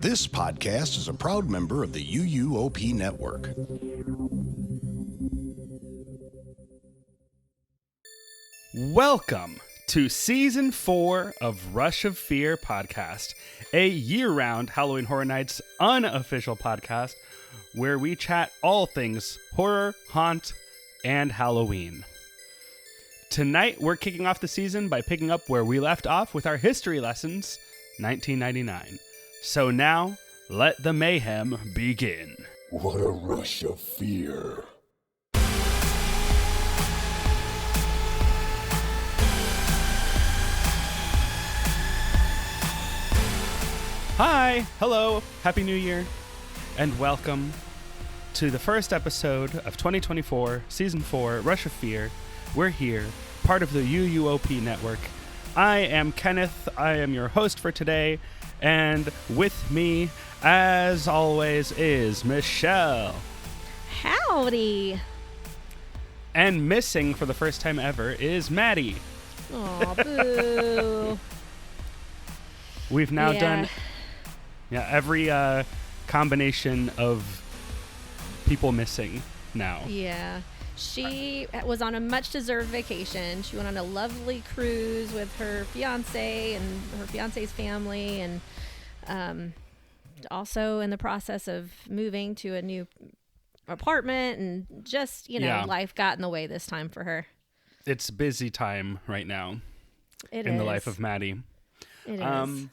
This podcast is a proud member of the UUOP Network. Welcome to Season 4 of Rush of Fear podcast, a year-round Halloween Horror Nights unofficial podcast where we chat all things horror, haunt, and Halloween. Tonight, we're kicking off the season by picking up where we left off with our history lessons, 1999. So now, let the mayhem begin. What a rush of fear. Hi, hello, Happy New Year, and welcome to the first episode of 2024, Season 4, Rush of Fear. We're here, part of the UUOP network. I am Kenneth, I am your host for today, and with me, as always, is Michelle. Howdy. And missing for the first time ever is Maddie. Aw, boo. We've now done every combination of people missing now. Yeah. She was on a much-deserved vacation. She went on a lovely cruise with her fiance and her fiance's family, and also in the process of moving to a new apartment, and just, life got in the way this time for her. It's busy time right now in the life of Maddie. It is.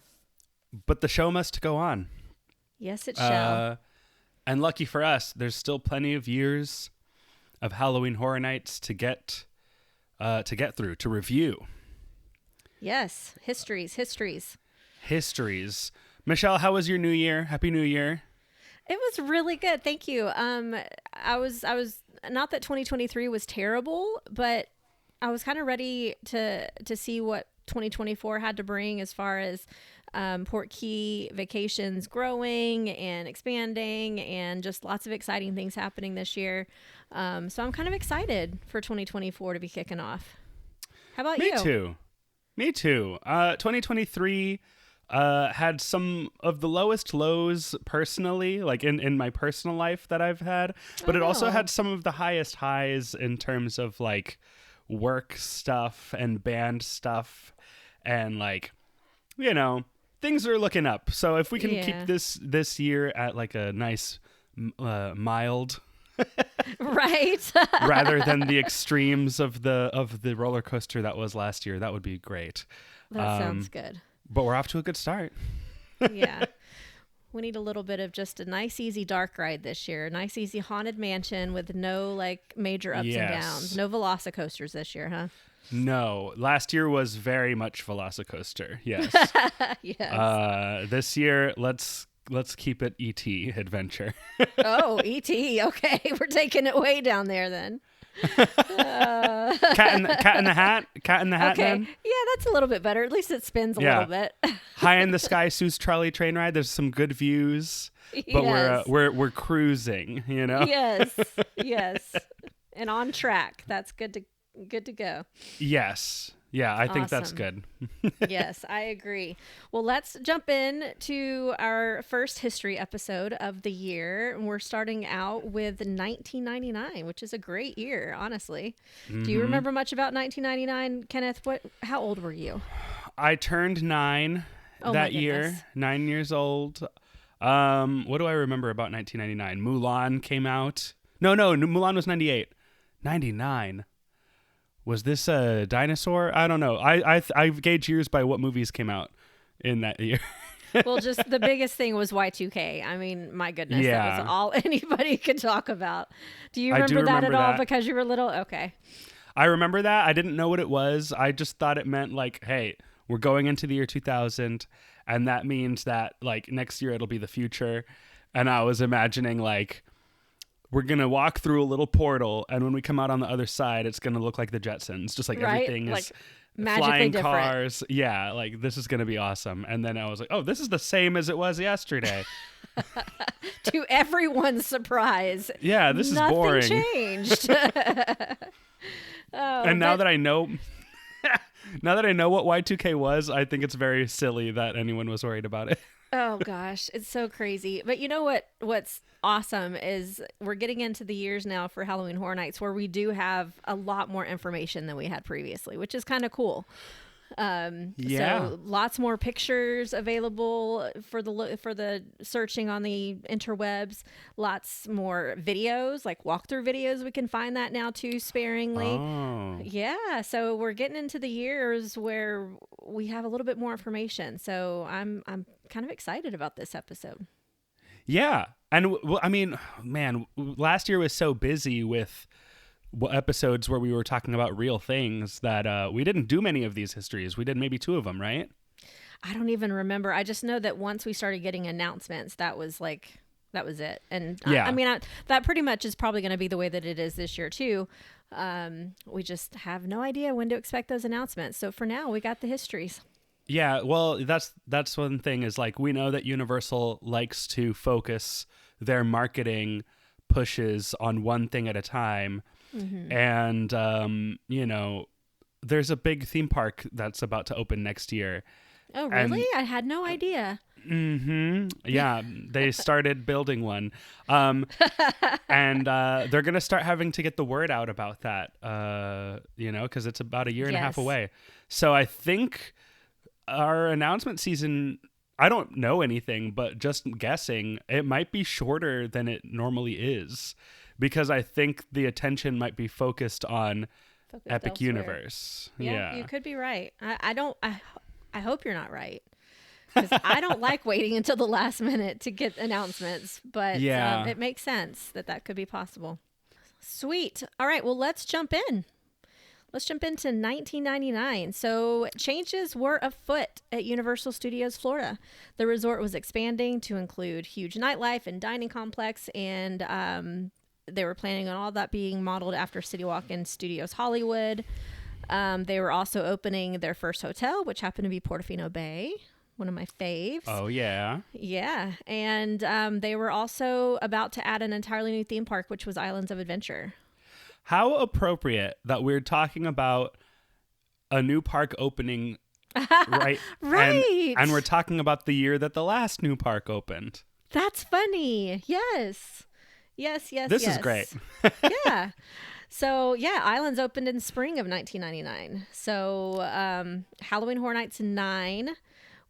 But the show must go on. Yes, it shall. And lucky for us, there's still plenty of years of Halloween Horror Nights to get through, to review. Yes, histories. Michelle, how was your New Year? Happy New Year. It was really good, thank you. I was not that 2023 was terrible, but I was kind of ready to see what 2024 had to bring as far as Port Key vacations growing and expanding, and just lots of exciting things happening this year. So I'm kind of excited for 2024 to be kicking off. How about you? Me too. 2023 had some of the lowest lows personally, like in my personal life that I've had, but it also had some of the highest highs in terms of like work stuff and band stuff, and like, things are looking up. So if we can keep this year at like a nice mild right rather than the extremes of the roller coaster that was last year, that would be great. That sounds good. But we're off to a good start. Yeah. We need a little bit of just a nice, easy dark ride this year. A nice, easy haunted mansion with no like major ups and downs. No Velocicoasters this year, huh? No. Last year was very much Velocicoaster. Yes. Yes. This year, let's keep it E.T. adventure. Oh, E.T. Okay. We're taking it way down there then. Cat in the Hat. Cat in the Hat. Okay. Then? Yeah, that's a little bit better. At least it spins a little bit. High in the Sky Sue's Trolley Train Ride. There's some good views, but we're cruising. Yes. And on track. That's good to go. Yes. Yeah, I think that's good. Yes, I agree. Well, let's jump in to our first history episode of the year. We're starting out with 1999, which is a great year, honestly. Mm-hmm. Do you remember much about 1999, Kenneth? How old were you? I turned 9 that year, 9 years old. What do I remember about 1999? Mulan came out. No, Mulan was 98. 99. Was this a dinosaur? I don't know. I gauge years by what movies came out in that year. Well, just the biggest thing was Y2K. I mean, my goodness, that was all anybody could talk about. Do you remember that at all because you were little? Okay. I remember that. I didn't know what it was. I just thought it meant like, hey, we're going into the year 2000, and that means that like next year it'll be the future. And I was imagining like, we're going to walk through a little portal, and when we come out on the other side, it's going to look like the Jetsons. Just like everything like is flying different cars. Yeah, like this is going to be awesome. And then I was like, oh, this is the same as it was yesterday. To everyone's surprise. Yeah, this is boring. Nothing changed. Now that I know what Y2K was, I think it's very silly that anyone was worried about it. Oh gosh, it's so crazy. But you know what's awesome is we're getting into the years now for Halloween Horror Nights where we do have a lot more information than we had previously, which is kind of cool. Yeah. So lots more pictures available for the searching on the interwebs. Lots more videos, like walkthrough videos. We can find that now too sparingly. Oh. Yeah, so we're getting into the years where we have a little bit more information. So I'm kind of excited about this episode. Yeah. And I mean, man, last year was so busy with episodes where we were talking about real things that we didn't do many of these histories. We did maybe 2 of them, right? I don't even remember. I just know that once we started getting announcements, that was it. And Yeah. I mean, that pretty much is probably going to be the way that it is this year too. We just have no idea when to expect those announcements. So for now, we got the histories. Yeah, well, that's one thing is like we know that Universal likes to focus their marketing pushes on one thing at a time. Mm-hmm. And you know, there's a big theme park that's about to open next year. Oh, really? I had no idea. Yeah, they started building one. And they're going to start having to get the word out about that, you know, because it's about a year and a half Yes. away. So I think our announcement season, I don't know anything, but just guessing, it might be shorter than it normally is because I think the attention might be focused on Epic elsewhere. Universe. Yeah, you could be right. I hope you're not right. Because I don't like waiting until the last minute to get announcements, but Yeah. it makes sense that could be possible. Sweet. All right, well, let's jump in. Let's jump into 1999. So changes were afoot at Universal Studios Florida. The resort was expanding to include huge nightlife and dining complex, and they were planning on all that being modeled after City Walk and Studios Hollywood. They were also opening their first hotel, which happened to be Portofino Bay, one of my faves. Oh, yeah. Yeah, and they were also about to add an entirely new theme park, which was Islands of Adventure. How appropriate that we're talking about a new park opening, right? Right. And we're talking about the year that the last new park opened. That's funny. Yes. This is great. Yeah. So, yeah, Islands opened in spring of 1999. So, Halloween Horror Nights 9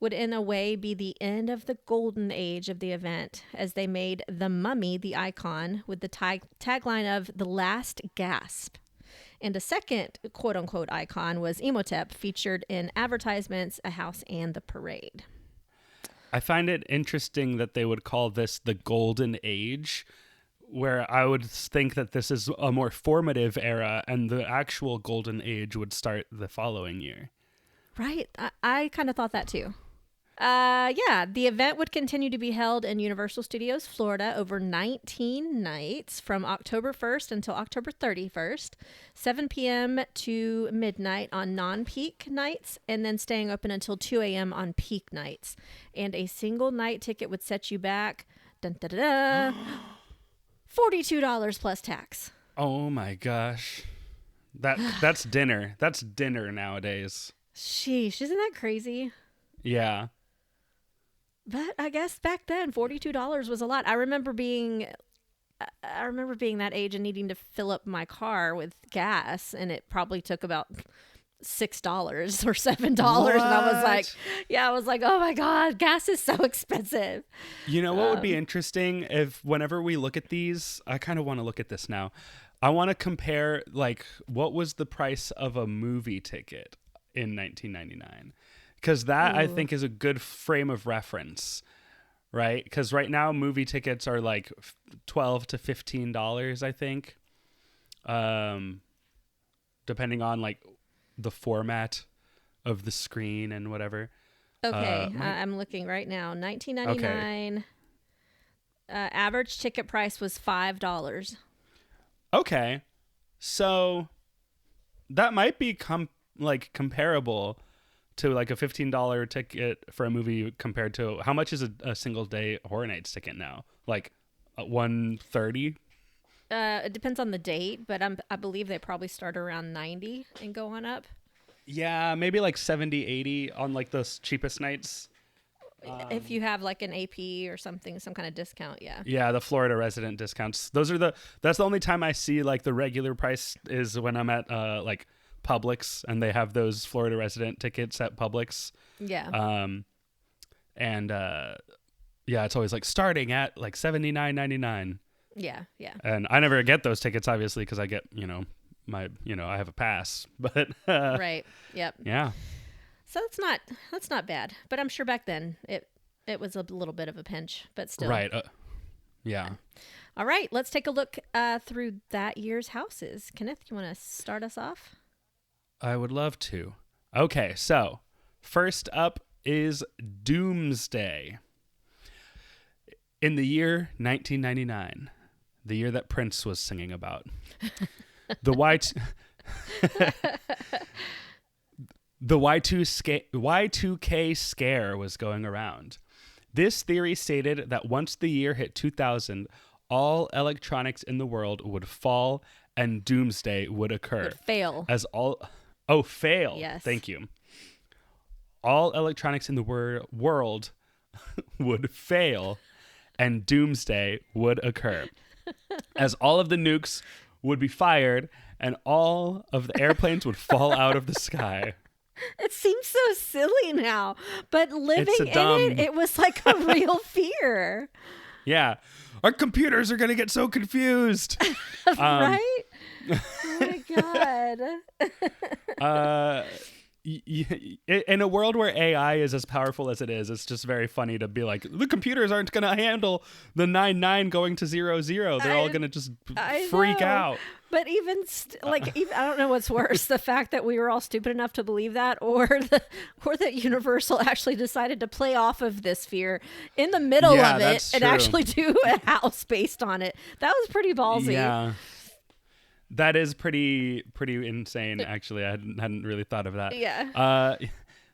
would in a way be the end of the golden age of the event as they made the mummy the icon with the tagline of the last gasp. And a second quote unquote icon was Imhotep, featured in advertisements, a house, and the parade. I find it interesting that they would call this the golden age, where I would think that this is a more formative era and the actual golden age would start the following year. Right. I kind of thought that too. Yeah, the event would continue to be held in Universal Studios Florida over 19 nights from October 1st until October 31st, 7 p.m. to midnight on non-peak nights, and then staying open until 2 a.m. on peak nights. And a single night ticket would set you back dun, da, da, da, $42 plus tax. Oh my gosh. That's dinner. That's dinner nowadays. Sheesh, isn't that crazy? Yeah. But I guess back then, $42 was a lot. I remember being that age and needing to fill up my car with gas, and it probably took about $6 or $7. And I was like, oh my God, gas is so expensive. You know what would be interesting if whenever we look at these, I kind of want to look at this now. I want to compare like what was the price of a movie ticket in 1999? Because that I think is a good frame of reference, right? Because right now movie tickets are like $12 to $15, I think, depending on like the format of the screen and whatever. Okay, I'm looking right now. 1999. Average ticket price was $5. Okay, so that might be comparable to like a $15 ticket for a movie compared to how much is a single day Horror Nights ticket now? Like $130? It depends on the date, but I believe they probably start around 90 and go on up. Yeah, maybe like 70, 80 on like those cheapest nights. if you have like an AP or something, some kind of discount. Yeah. Yeah, the Florida resident discounts. That's the only time I see like the regular price is when I'm at like Publix and they have those Florida resident tickets at Publix. Yeah. And yeah, it's always like starting at like $79.99. Yeah. Yeah. And I never get those tickets obviously because I get, I have a pass. But Right. Yep. yeah. So that's not bad. But I'm sure back then it was a little bit of a pinch, but still. Right. Yeah. All right, let's take a look through that year's houses. Kenneth, you want to start us off? I would love to. Okay, so first up is Doomsday. In the year 1999, the year that Prince was singing about, the Y2K scare was going around. This theory stated that once the year hit 2000, all electronics in the world would fall and doomsday would occur. Would fail. Fail. Yes. Thank you. All electronics in the world would fail and doomsday would occur. As all of the nukes would be fired and all of the airplanes would fall out of the sky. It seems so silly now, but living in it was like a real fear. Yeah. Our computers are going to get so confused. Right? Oh my God. In a world where AI is as powerful as it is, it's just very funny to be like, the computers aren't going to handle the 99 going to 00. They're all going to just freak out. But even I don't know what's worse, the fact that we were all stupid enough to believe that, or that Universal actually decided to play off of this fear in the middle of it and actually do a house based on it. That was pretty ballsy. Yeah. That is pretty insane, actually. I hadn't really thought of that. Yeah.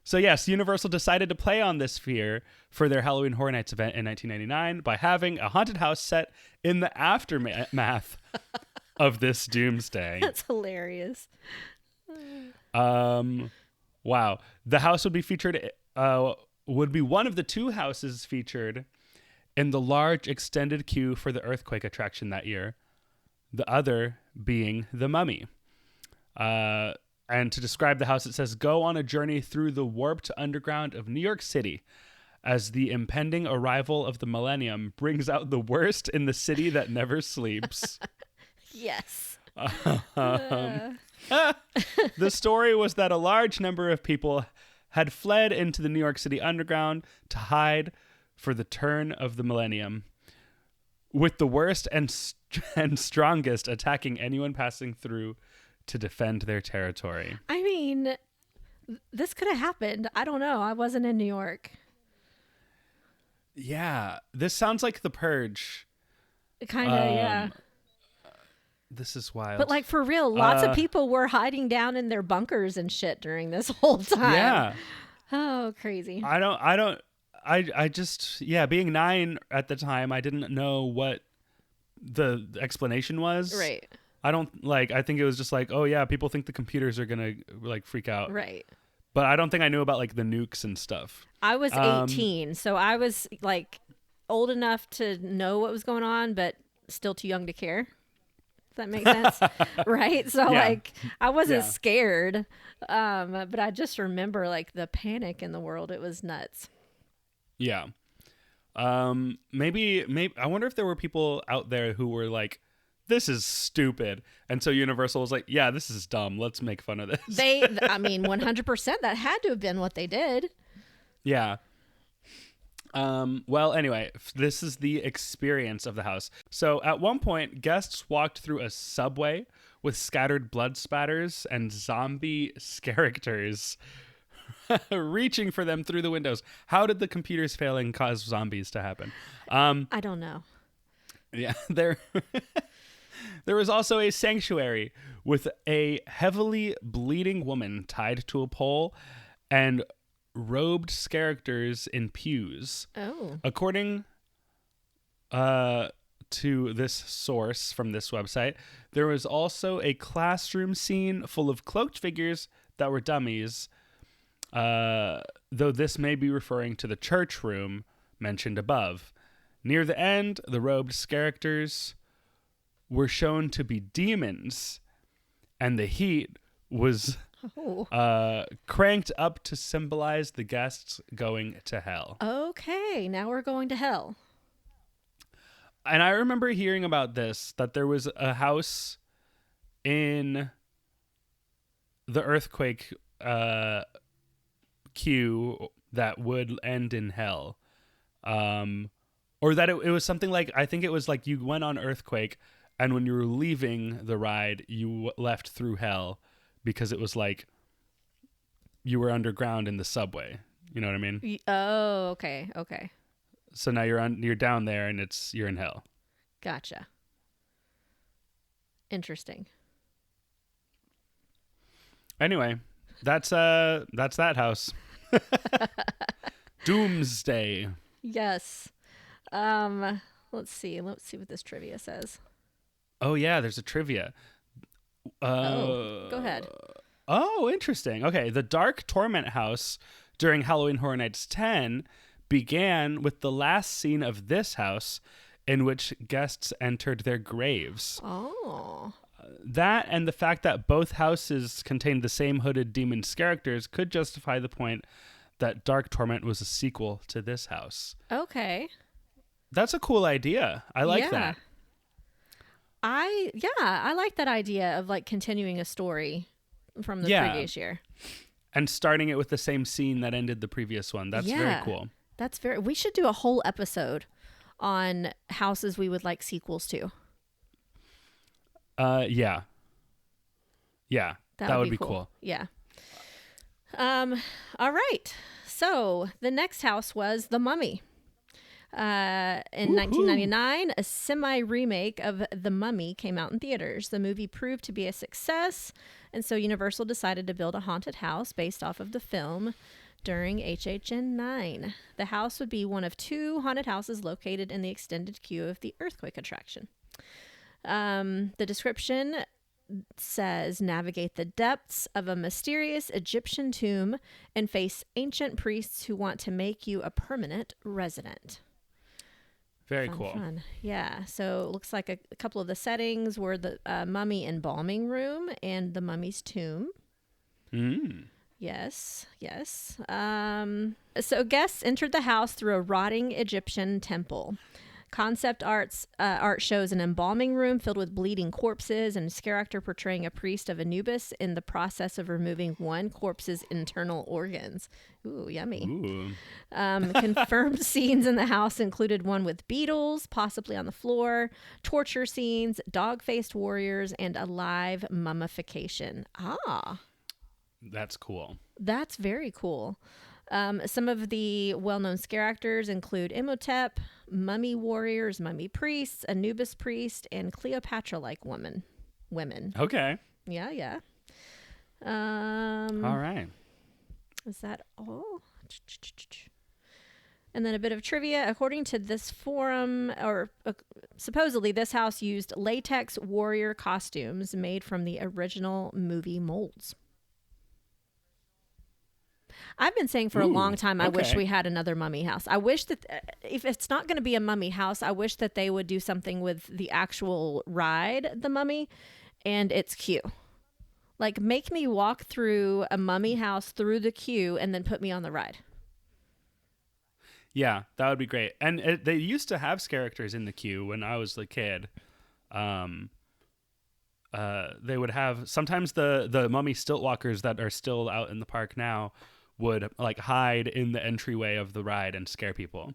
So yes, Universal decided to play on this fear for their Halloween Horror Nights event in 1999 by having a haunted house set in the aftermath of this doomsday. That's hilarious. Wow. The house would be featured, would be one of the two houses featured in the large extended queue for the earthquake attraction that year. The other being the Mummy. And to describe the house, it says, go on a journey through the warped underground of New York City as the impending arrival of the millennium brings out the worst in the city that never sleeps. Yes. The story was that a large number of people had fled into the New York City underground to hide for the turn of the millennium, with the worst and strongest attacking anyone passing through to defend their territory. I mean, this could have happened. I don't know. I wasn't in New York. Yeah, this sounds like The Purge. Kind of, yeah. This is wild. But like for real, lots of people were hiding down in their bunkers and shit during this whole time. Yeah. Oh, crazy. I just, being 9 at the time, I didn't know what the explanation was. Right. I think it was just like, oh yeah, people think the computers are going to like freak out. Right. But I don't think I knew about like the nukes and stuff. I was 18, so I was like old enough to know what was going on, but still too young to care. Does that make sense? Right? So like I wasn't scared, but I just remember like the panic in the world. It was nuts. Yeah. Maybe I wonder if there were people out there who were like, this is stupid. And so Universal was like, yeah, this is dumb. Let's make fun of this. 100%, that had to have been what they did. Yeah. Well, anyway, this is the experience of the house. So at one point, guests walked through a subway with scattered blood spatters and zombie characters reaching for them through the windows. How did the computers failing cause zombies to happen? I don't know. Yeah, there was also a sanctuary with a heavily bleeding woman tied to a pole and robed characters in pews. Oh. According to this source from this website, there was also a classroom scene full of cloaked figures that were dummies. though this may be referring to the church room mentioned above. Near the end, the robed characters were shown to be demons, and the heat was cranked up to symbolize the guests going to hell. Okay, now we're going to hell. And I remember hearing about this, that there was a house in the earthquake queue that would end in hell. Or that it was something like, I think it was like you went on earthquake, and when you were leaving the ride, you left through hell because it was like you were underground in the subway. You know what I mean? Oh, okay. So now you're down there and you're in hell. Gotcha. Interesting. Anyway, that's that house. Doomsday. Yes. Let's see what this trivia says. Oh yeah, there's a trivia. Go ahead. Oh, interesting. Okay, the Dark Torment House during Halloween Horror Nights 10 began with the last scene of this house in which guests entered their graves. Oh. That and the fact that both houses contained the same hooded demon's characters could justify the point that Dark Torment was a sequel to this house. Okay. That's a cool idea. I like Yeah. that. I like that idea of like continuing a story from the previous year. And starting it with the same scene that ended the previous one. That's very cool. We should do a whole episode on houses we would like sequels to. Yeah. Yeah. That would be cool. Yeah. All right. So the next house was The Mummy. In 1999, a semi-remake of The Mummy came out in theaters. The movie proved to be a success, and so Universal decided to build a haunted house based off of the film during HHN 9. The house would be one of 2 haunted houses located in the extended queue of the earthquake attraction. The description says, navigate the depths of a mysterious Egyptian tomb and face ancient priests who want to make you a permanent resident. Very cool. Fun. Yeah. So it looks like a couple of the settings were the mummy embalming room and the mummy's tomb. Yes. So guests entered the house through a rotting Egyptian temple. Concept art shows an embalming room filled with bleeding corpses and a character portraying a priest of Anubis in the process of removing one corpse's internal organs. Ooh, yummy. Ooh. Confirmed scenes in the house included one with beetles, possibly on the floor, torture scenes, dog-faced warriors, and a live mummification. Ah. That's cool. That's very cool. Some of the well-known scare actors include Imhotep, mummy warriors, mummy priests, Anubis priest, and Cleopatra-like women. Okay. Yeah. All right. Is that all? And then a bit of trivia. According to this forum, supposedly this house used latex warrior costumes made from the original movie molds. I've been saying for a long time, I wish we had another mummy house. I wish that if it's not going to be a mummy house, I wish that they would do something with the actual ride, The Mummy, and its queue. Like, make me walk through a mummy house through the queue and then put me on the ride. Yeah, that would be great. And they used to have characters in the queue when I was a kid. They would have sometimes the mummy stilt walkers that are still out in the park now would like hide in the entryway of the ride and scare people.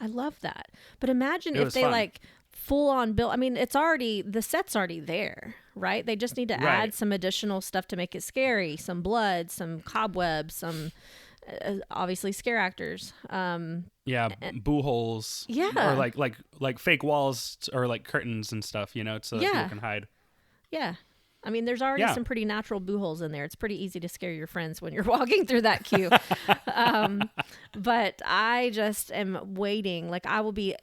I love that. But imagine if they like full on build. I mean, the set's already there, right? They just need to add some additional stuff to make it scary. Some blood, some cobwebs, some obviously scare actors. Boo holes. Yeah. Or like fake walls or like curtains and stuff, so that people can hide. Yeah. I mean, there's already some pretty natural boo holes in there. It's pretty easy to scare your friends when you're walking through that queue. But I just am waiting. Like, I will be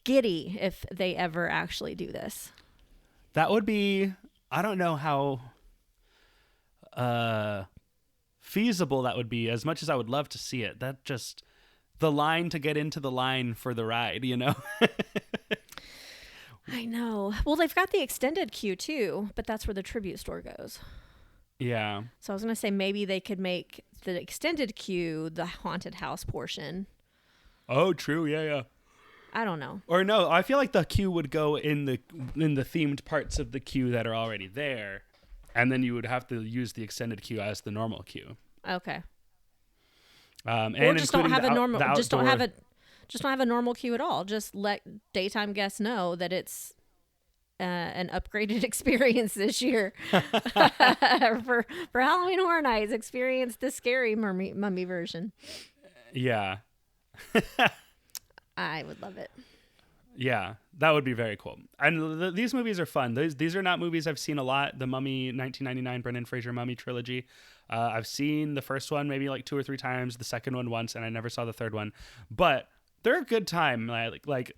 giddy if they ever actually do this. That would be, I don't know how feasible that would be, as much as I would love to see it. That just the line to get into the line for the ride, you know? I know. Well, they've got the extended queue too, but that's where the tribute store goes. Yeah. So I was going to say maybe they could make the extended queue the haunted house portion. Oh, true. Yeah, yeah. I don't know. Or no, I feel like the queue would go in the themed parts of the queue that are already there, and then you would have to use the extended queue as the normal queue. Okay. And Or just don't have a normal. Just don't have a normal queue at all. Just let daytime guests know that it's an upgraded experience this year for Halloween Horror Nights. Experience the scary mummy version. Yeah. I would love it. Yeah, that would be very cool. And these movies are fun. These are not movies I've seen a lot. The Mummy 1999 Brendan Fraser Mummy trilogy. I've seen the first one maybe like 2 or 3 times, the second one once, and I never saw the third one. But they're a good time. Like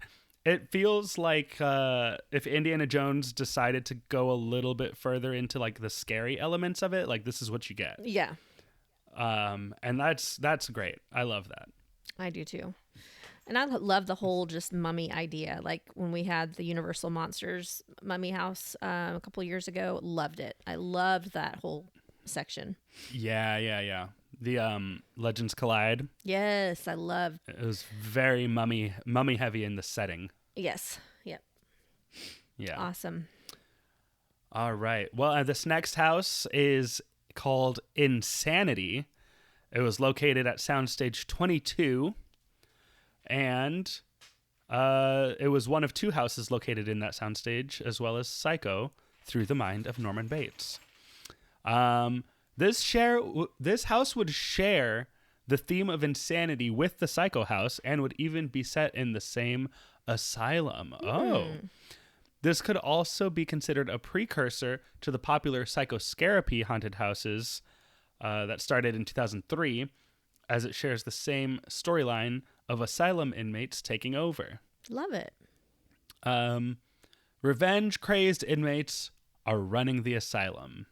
it feels like if Indiana Jones decided to go a little bit further into like the scary elements of it, like this is what you get. Yeah. And that's great. I love that. I do too. And I love the whole just mummy idea. Like when we had the Universal Monsters Mummy House a couple of years ago, loved it. I loved that whole section. Yeah. The Legends Collide. Yes, I loved. It was very mummy heavy in the setting. Yes. Yep. Yeah. Awesome. All right. Well, this next house is called Insanity. It was located at Soundstage 22. And it was one of 2 houses located in that soundstage, as well as Psycho, through the mind of Norman Bates. This house would share the theme of insanity with the Psycho house and would even be set in the same asylum. Oh. This could also be considered a precursor to the popular Psychoscarapy haunted houses that started in 2003, as it shares the same storyline of asylum inmates taking over. Love it. Revenge-crazed inmates are running the asylum.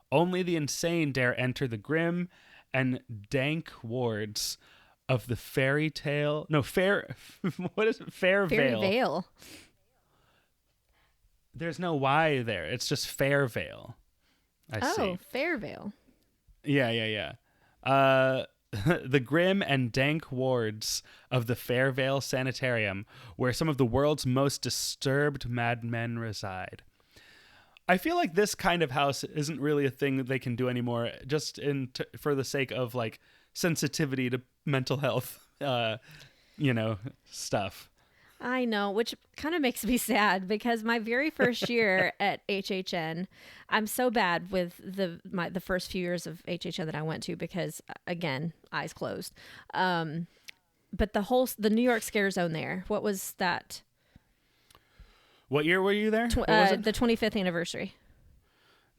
Only the insane dare enter the grim and dank wards of the fairy tale. No, what is it? Fairvale. Fairvale. There's no Y there. It's just Fairvale. I see. Fairvale. Yeah. The grim and dank wards of the Fairvale Sanitarium, where some of the world's most disturbed madmen reside. I feel like this kind of house isn't really a thing that they can do anymore, just for the sake of like sensitivity to mental health, stuff. I know, which kind of makes me sad because my very first year at HHN, I'm so bad with the first few years of HHN that I went to because, again, eyes closed. But the New York Scare Zone there, what was that? What year were you there? What was it? The 25th anniversary.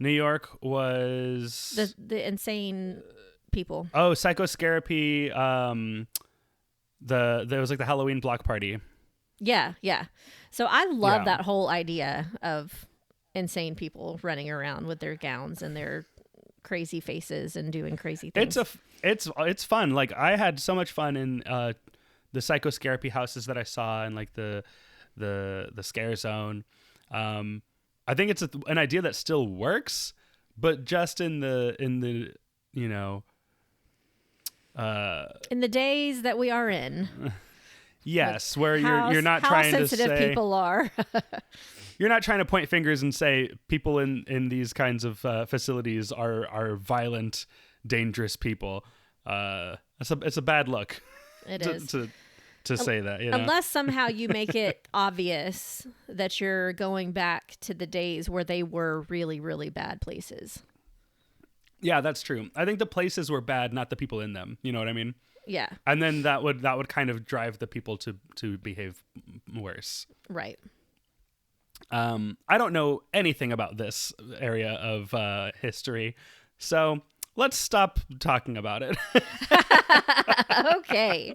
New York was... The insane people. Oh, Psychoscarapy. There was like the Halloween block party. Yeah. So I love that whole idea of insane people running around with their gowns and their crazy faces and doing crazy things. It's fun. Like I had so much fun in the Psychoscarapy houses that I saw and like the Scare Zone. I think it's an idea that still works, but just in the in the days that we are in. Yes, where you're not trying to say how sensitive people are. You're not trying to point fingers and say people in these kinds of facilities are violent, dangerous people. It's a bad look. It is to say that, you know? Unless somehow you make it obvious that you're going back to the days where they were really, really bad places. Yeah, that's true. I think the places were bad, not the people in them. You know what I mean? Yeah. And then that would kind of drive the people to behave worse. Right. I don't know anything about this area of history, so let's stop talking about it. Okay.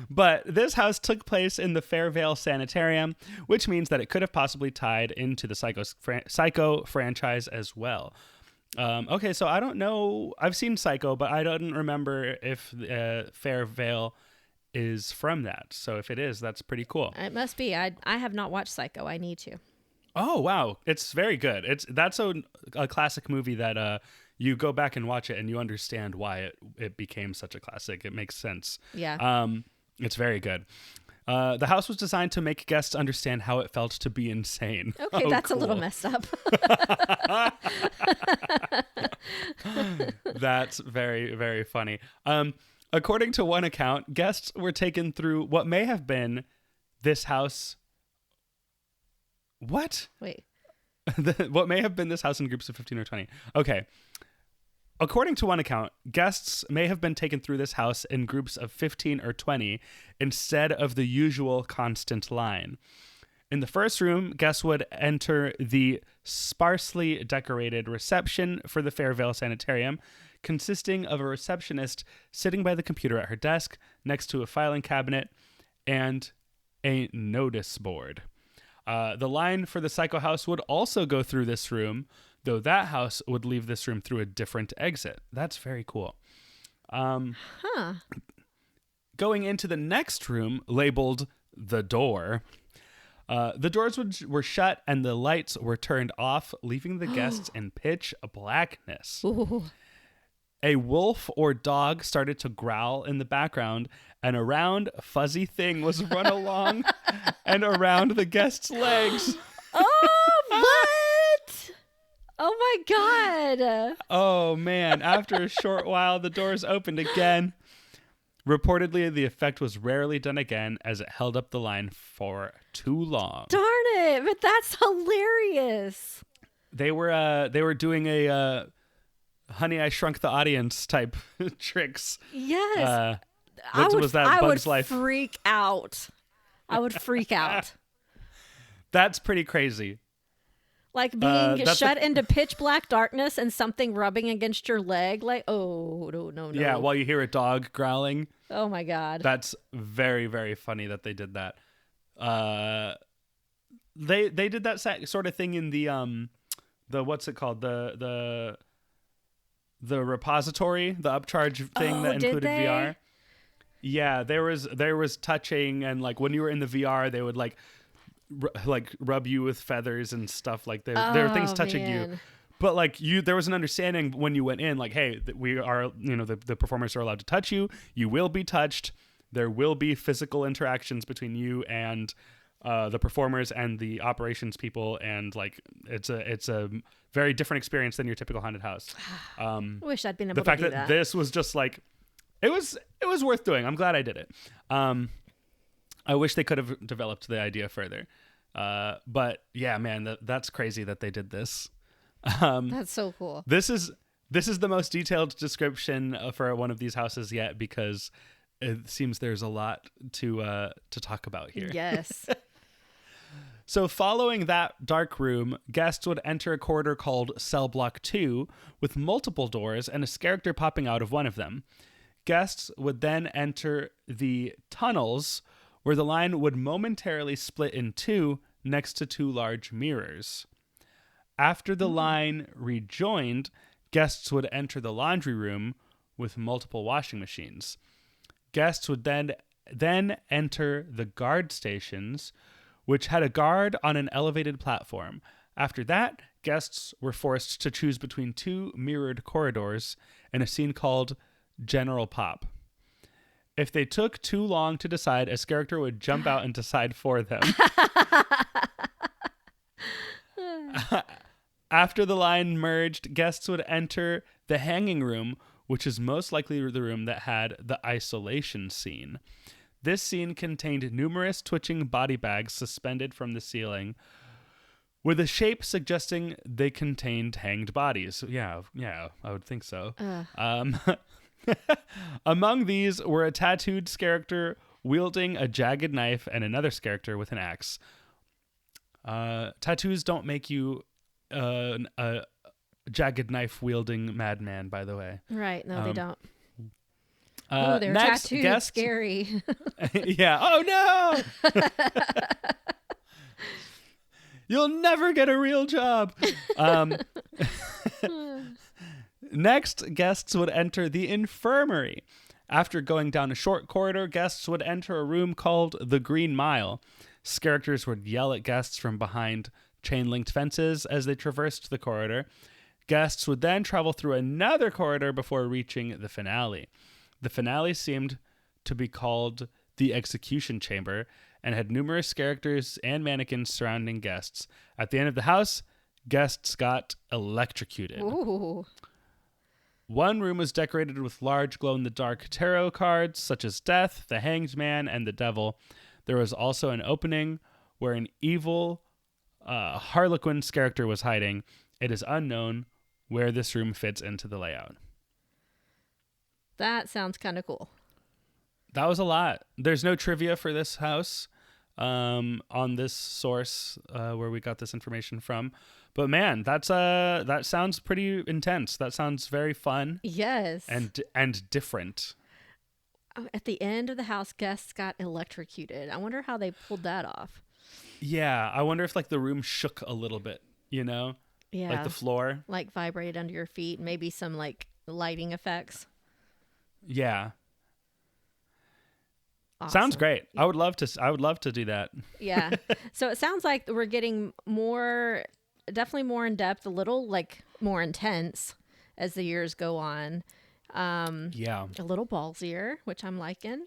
But this house took place in the Fairvale Sanitarium, which means that it could have possibly tied into the Psycho franchise as well. Okay, so I don't know. I've seen Psycho, but I don't remember if Fair Vale is from that. So if it is, that's pretty cool. It must be. I have not watched Psycho. I need to. Oh wow, it's very good. That's a classic movie that you go back and watch it and you understand why it became such a classic. It makes sense. Yeah. It's very good. The house was designed to make guests understand how it felt to be insane. Okay, Oh, that's cool. a little messed up. That's very, very funny. According to one account, guests were taken through what may have been this house. What? Wait. What may have been this house in groups of 15 or 20. Okay. According to one account, guests may have been taken through this house in groups of 15 or 20 instead of the usual constant line. In the first room, guests would enter the sparsely decorated reception for the Fairvale Sanitarium, consisting of a receptionist sitting by the computer at her desk next to a filing cabinet and a notice board. The line for the Psycho House would also go through this room, though that house would leave this room through a different exit. That's very cool. Going into the next room, labeled the door, the doors were shut and the lights were turned off, leaving the guests in pitch blackness. Ooh. A wolf or dog started to growl in the background, and a round, fuzzy thing was run along and around the guests' legs. Oh, what? Oh, my God. Oh, man. After a short while, the doors opened again. Reportedly, the effect was rarely done again as it held up the line for too long. Darn it. But that's hilarious. They were doing a Honey, I Shrunk the Audience type tricks. Yes. I would freak out. I would freak out. That's pretty crazy. Like being shut into pitch black darkness and something rubbing against your leg. Like, oh, no. Yeah, while you hear a dog growling. Oh, my God. That's very, very funny that they did that. They did that sort of thing in the what's it called? The repository, the upcharge thing that included VR. Yeah, there was touching, and like when you were in the VR, they would like rub you with feathers and stuff. Like there were things touching you, but like there was an understanding when you went in, like, hey, we are, the performers are allowed to touch you. You will be touched. There will be physical interactions between you and the performers and the operations people, and like it's a very different experience than your typical haunted house. I wish I'd been able to do that. The fact that this was just like, it was worth doing. I'm glad I did it. I wish they could have developed the idea further. But yeah, man, that's crazy that they did this. That's so cool. This is the most detailed description for one of these houses yet, because it seems there's a lot to talk about here. Yes. So following that dark room, guests would enter a corridor called Cell Block 2 with multiple doors and a character popping out of one of them. Guests would then enter the tunnels, where the line would momentarily split in two next to two large mirrors. After the line rejoined, guests would enter the laundry room with multiple washing machines. Guests would then enter the guard stations, which had a guard on an elevated platform. After that, guests were forced to choose between two mirrored corridors in a scene called General Pop. If they took too long to decide, a character would jump out and decide for them. After the line merged, guests would enter the hanging room, which is most likely the room that had the isolation scene. This scene contained numerous twitching body bags suspended from the ceiling, with a shape suggesting they contained hanged bodies. Yeah, I would think so. Among these were a tattooed character wielding a jagged knife and another character with an axe. Tattoos don't make you a jagged knife wielding madman, by the way. Right, no, they don't. They're next, tattooed. Guests... Scary. Yeah. Oh no! You'll never get a real job. Next, guests would enter the infirmary. After going down a short corridor, guests would enter a room called the Green Mile. Characters would yell at guests from behind chain-linked fences as they traversed the corridor. Guests would then travel through another corridor before reaching the finale. The finale seemed to be called the Execution Chamber and had numerous characters and mannequins surrounding guests. At the end of the house, guests got electrocuted. Ooh. One room was decorated with large glow-in-the-dark tarot cards, such as Death, the Hanged Man, and the Devil. There was also an opening where an evil Harlequin's character was hiding. It is unknown where this room fits into the layout. That sounds kind of cool. That was a lot. There's no trivia for this house on this source where we got this information from. But man, that sounds pretty intense. That sounds very fun. Yes. And different. At the end of the house, guests got electrocuted. I wonder how they pulled that off. Yeah, I wonder if like the room shook a little bit, you know? Yeah. Like the floor. Like vibrated under your feet, maybe some like lighting effects. Yeah. Awesome. Sounds great. I would love to do that. Yeah. So it sounds like we're getting definitely more in depth, a little like more intense as the years go on. Yeah. A little ballsier, which I'm liking.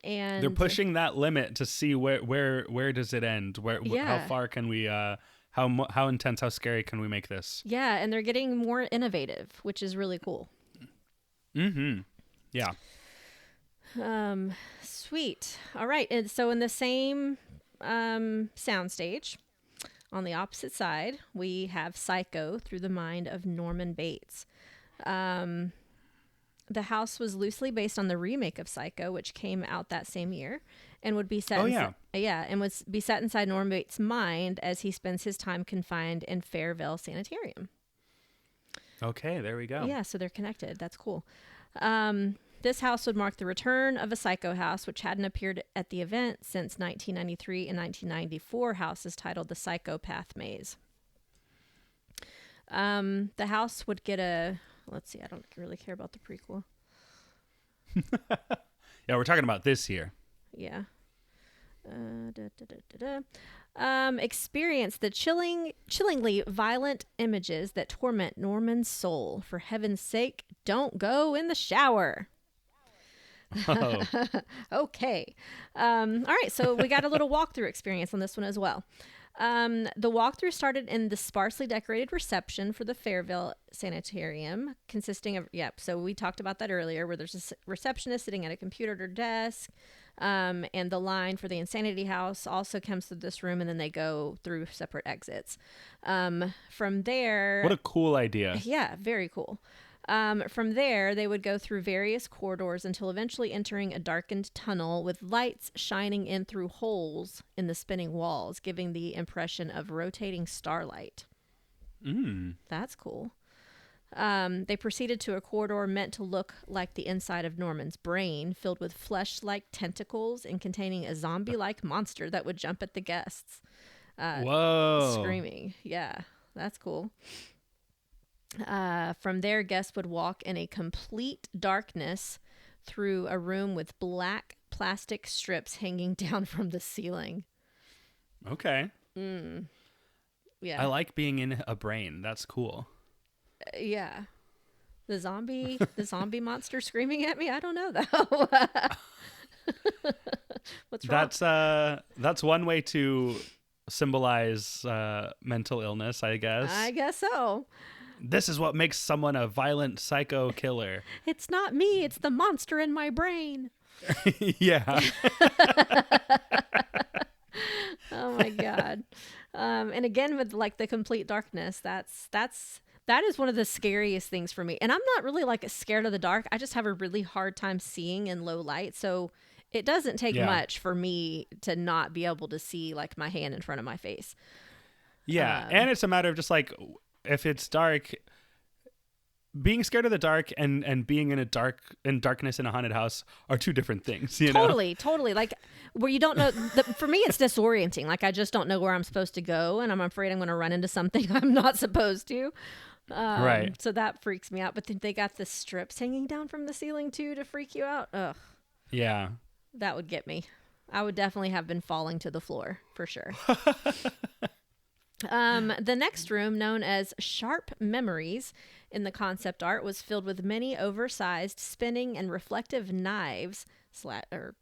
And they're pushing that limit to see where does it end? How far can we how intense, how scary can we make this? Yeah, and they're getting more innovative, which is really cool. Mhm. Yeah. Sweet. All right. And so in the same soundstage, on the opposite side, we have Psycho through the mind of Norman Bates. The house was loosely based on the remake of Psycho, which came out that same year, and would be set. And would be set inside Norman Bates' mind as he spends his time confined in Fairvale Sanitarium. Okay, there we go. Yeah, so they're connected. That's cool. This house would mark the return of a Psycho house, which hadn't appeared at the event since 1993 and 1994 houses titled The Psychopath Maze. The house would get let's see, I don't really care about the prequel. Yeah, we're talking about this here. Yeah. Experience the chillingly violent images that torment Norman's soul. For heaven's sake, don't go in the shower. Oh. Okay. All right. So we got a little walkthrough experience on this one as well. The walkthrough started in the sparsely decorated reception for the Fairvale Sanitarium, consisting of, so we talked about that earlier, where there's a receptionist sitting at a computer at her desk, and the line for the Insanity House also comes through this room, and then they go through separate exits. From there... What a cool idea. Yeah, very cool. From there, they would go through various corridors until eventually entering a darkened tunnel with lights shining in through holes in the spinning walls, giving the impression of rotating starlight. That's cool. They proceeded to a corridor meant to look like the inside of Norman's brain, filled with flesh-like tentacles and containing a zombie-like monster that would jump at the guests. Whoa. Screaming. Yeah, that's cool. From there, guests would walk in a complete darkness through a room with black plastic strips hanging down from the ceiling. Okay. Yeah. I like being in a brain. That's cool. Yeah. The zombie monster screaming at me? I don't know, though. What's wrong? That's one way to symbolize mental illness, I guess. I guess so. This is what makes someone a violent psycho killer. It's not me. It's the monster in my brain. Yeah. Oh my God. And again, with like the complete darkness, that is one of the scariest things for me. And I'm not really like scared of the dark. I just have a really hard time seeing in low light. So it doesn't take much for me to not be able to see like my hand in front of my face. Yeah. And it's a matter of just like, if it's dark, being scared of the dark and being in darkness in a haunted house are two different things, you know? Totally. Like where you don't know, for me, it's disorienting. Like I just don't know where I'm supposed to go. And I'm afraid I'm going to run into something I'm not supposed to. Right. So that freaks me out. But then they got the strips hanging down from the ceiling too to freak you out. Ugh, Yeah. that would get me. I would definitely have been falling to the floor for sure. The next room, known as Sharp Memories in the concept art, was filled with many oversized spinning and reflective knives, or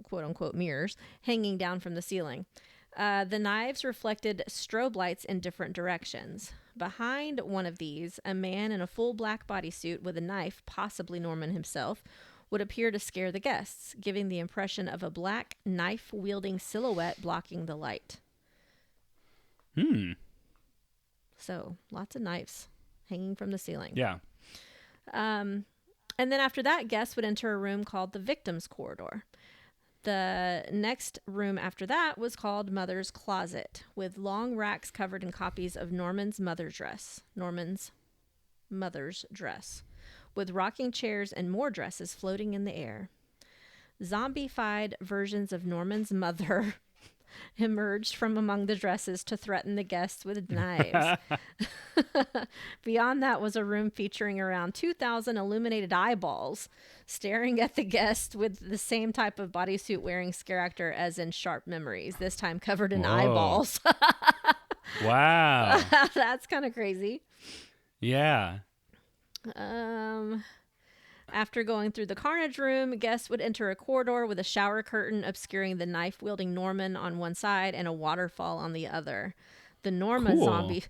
quote-unquote mirrors, hanging down from the ceiling. The knives reflected strobe lights in different directions. Behind one of these, a man in a full black bodysuit with a knife, possibly Norman himself, would appear to scare the guests, giving the impression of a black knife-wielding silhouette blocking the light. So, lots of knives hanging from the ceiling. Yeah. And then after that, guests would enter a room called the Victim's Corridor. The next room after that was called Mother's Closet, with long racks covered in copies of Norman's mother's dress, with rocking chairs and more dresses floating in the air. Zombified versions of Norman's mother emerged from among the dresses to threaten the guests with knives. Beyond that was a room featuring around 2,000 illuminated eyeballs staring at the guests with the same type of bodysuit wearing scare actor as in Sharp Memories, this time covered in eyeballs. Wow. That's kind of crazy. Yeah. After going through the carnage room, guests would enter a corridor with a shower curtain obscuring the knife-wielding Norman on one side and a waterfall on the other. The Norma zombies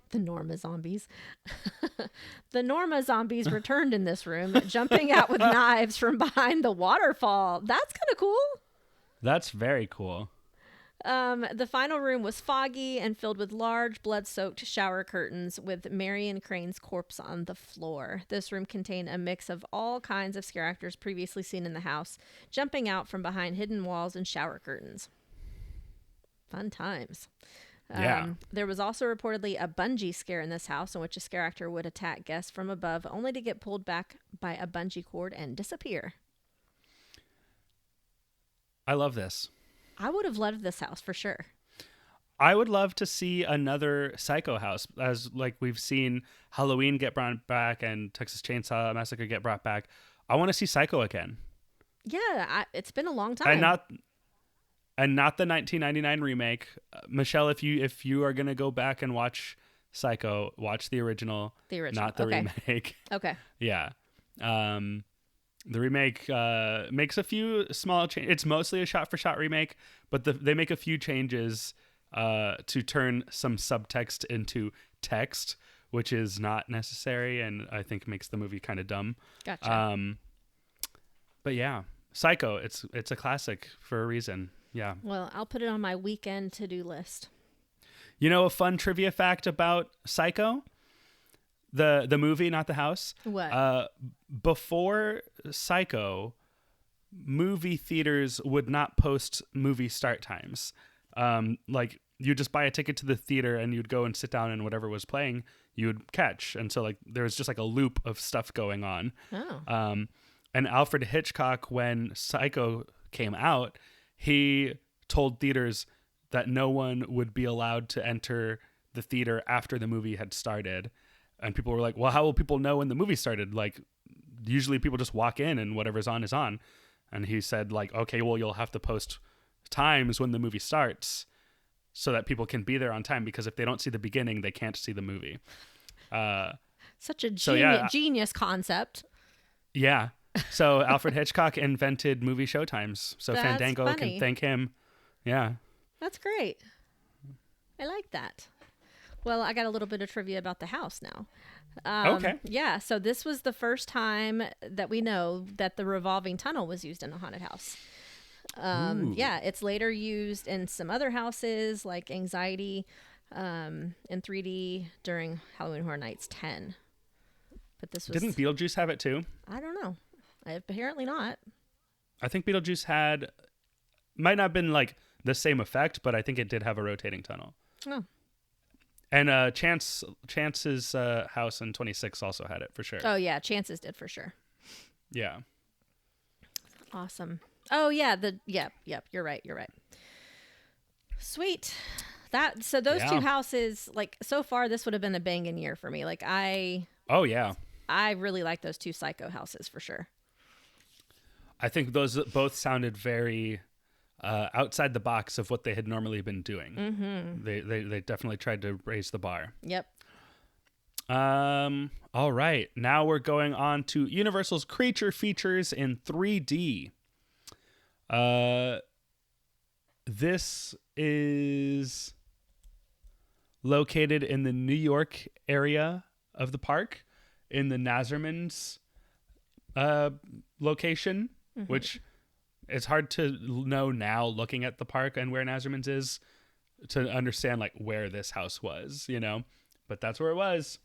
returned in this room, jumping out with knives from behind the waterfall. That's kind of cool. That's very cool. The final room was foggy and filled with large blood-soaked shower curtains with Marion Crane's corpse on the floor. This room contained a mix of all kinds of scare actors previously seen in the house, jumping out from behind hidden walls and shower curtains. Fun times. Yeah. There was also reportedly a bungee scare in this house in which a scare actor would attack guests from above only to get pulled back by a bungee cord and disappear. I love this. I would have loved this house for sure. I would love to see another Psycho house, as like we've seen Halloween get brought back and Texas Chainsaw Massacre get brought back. I want to see Psycho again. Yeah, it's been a long time. And not the 1999 remake. Michelle, if you are gonna go back and watch Psycho, watch the original. Not the remake. Okay. Yeah. The remake makes a few small changes. It's mostly a shot-for-shot remake, but they make a few changes to turn some subtext into text, which is not necessary and I think makes the movie kind of dumb. Gotcha. But yeah, Psycho, it's a classic for a reason. Yeah. Well, I'll put it on my weekend to-do list. You know a fun trivia fact about Psycho? The movie, not the house. What? Before Psycho, movie theaters would not post movie start times. Like you just buy a ticket to the theater and you'd go and sit down and whatever was playing, you would catch. And so like there was just like a loop of stuff going on. Oh. And Alfred Hitchcock, when Psycho came out, he told theaters that no one would be allowed to enter the theater after the movie had started. And people were like, well, how will people know when the movie started? Like, usually people just walk in and whatever's on is on. And he said, like, okay, well, you'll have to post times when the movie starts so that people can be there on time. Because if they don't see the beginning, they can't see the movie. Such a genius concept. Yeah. So Alfred Hitchcock invented movie showtimes. So That's Fandango funny. can thank him. Yeah. That's great. I like that. Well, I got a little bit of trivia about the house now. Okay. Yeah, so this was the first time that we know that the revolving tunnel was used in a haunted house. Yeah, it's later used in some other houses like Anxiety in 3D during Halloween Horror Nights 10. But this was... Didn't Beetlejuice have it too? I don't know. Apparently not. I think Beetlejuice might not have been like the same effect, but I think it did have a rotating tunnel. Oh. And Chance's house in 26 also had it for sure. Oh yeah, Chances did for sure. Yeah. Awesome. Oh yeah, yep, you're right. Sweet. So those Yeah. two houses, like so far, this would have been a banging year for me. Like Oh yeah. I really like those two Psycho houses for sure. I think those both sounded very outside the box of what they had normally been doing. Mm-hmm. They definitely tried to raise the bar. Yep. All right. Now we're going on to Universal's creature features in 3D. This is located in the New York area of the park, in the Nazerman's location, which it's hard to know now looking at the park and where Nazerman's is to understand like where this house was, you know, but that's where it was.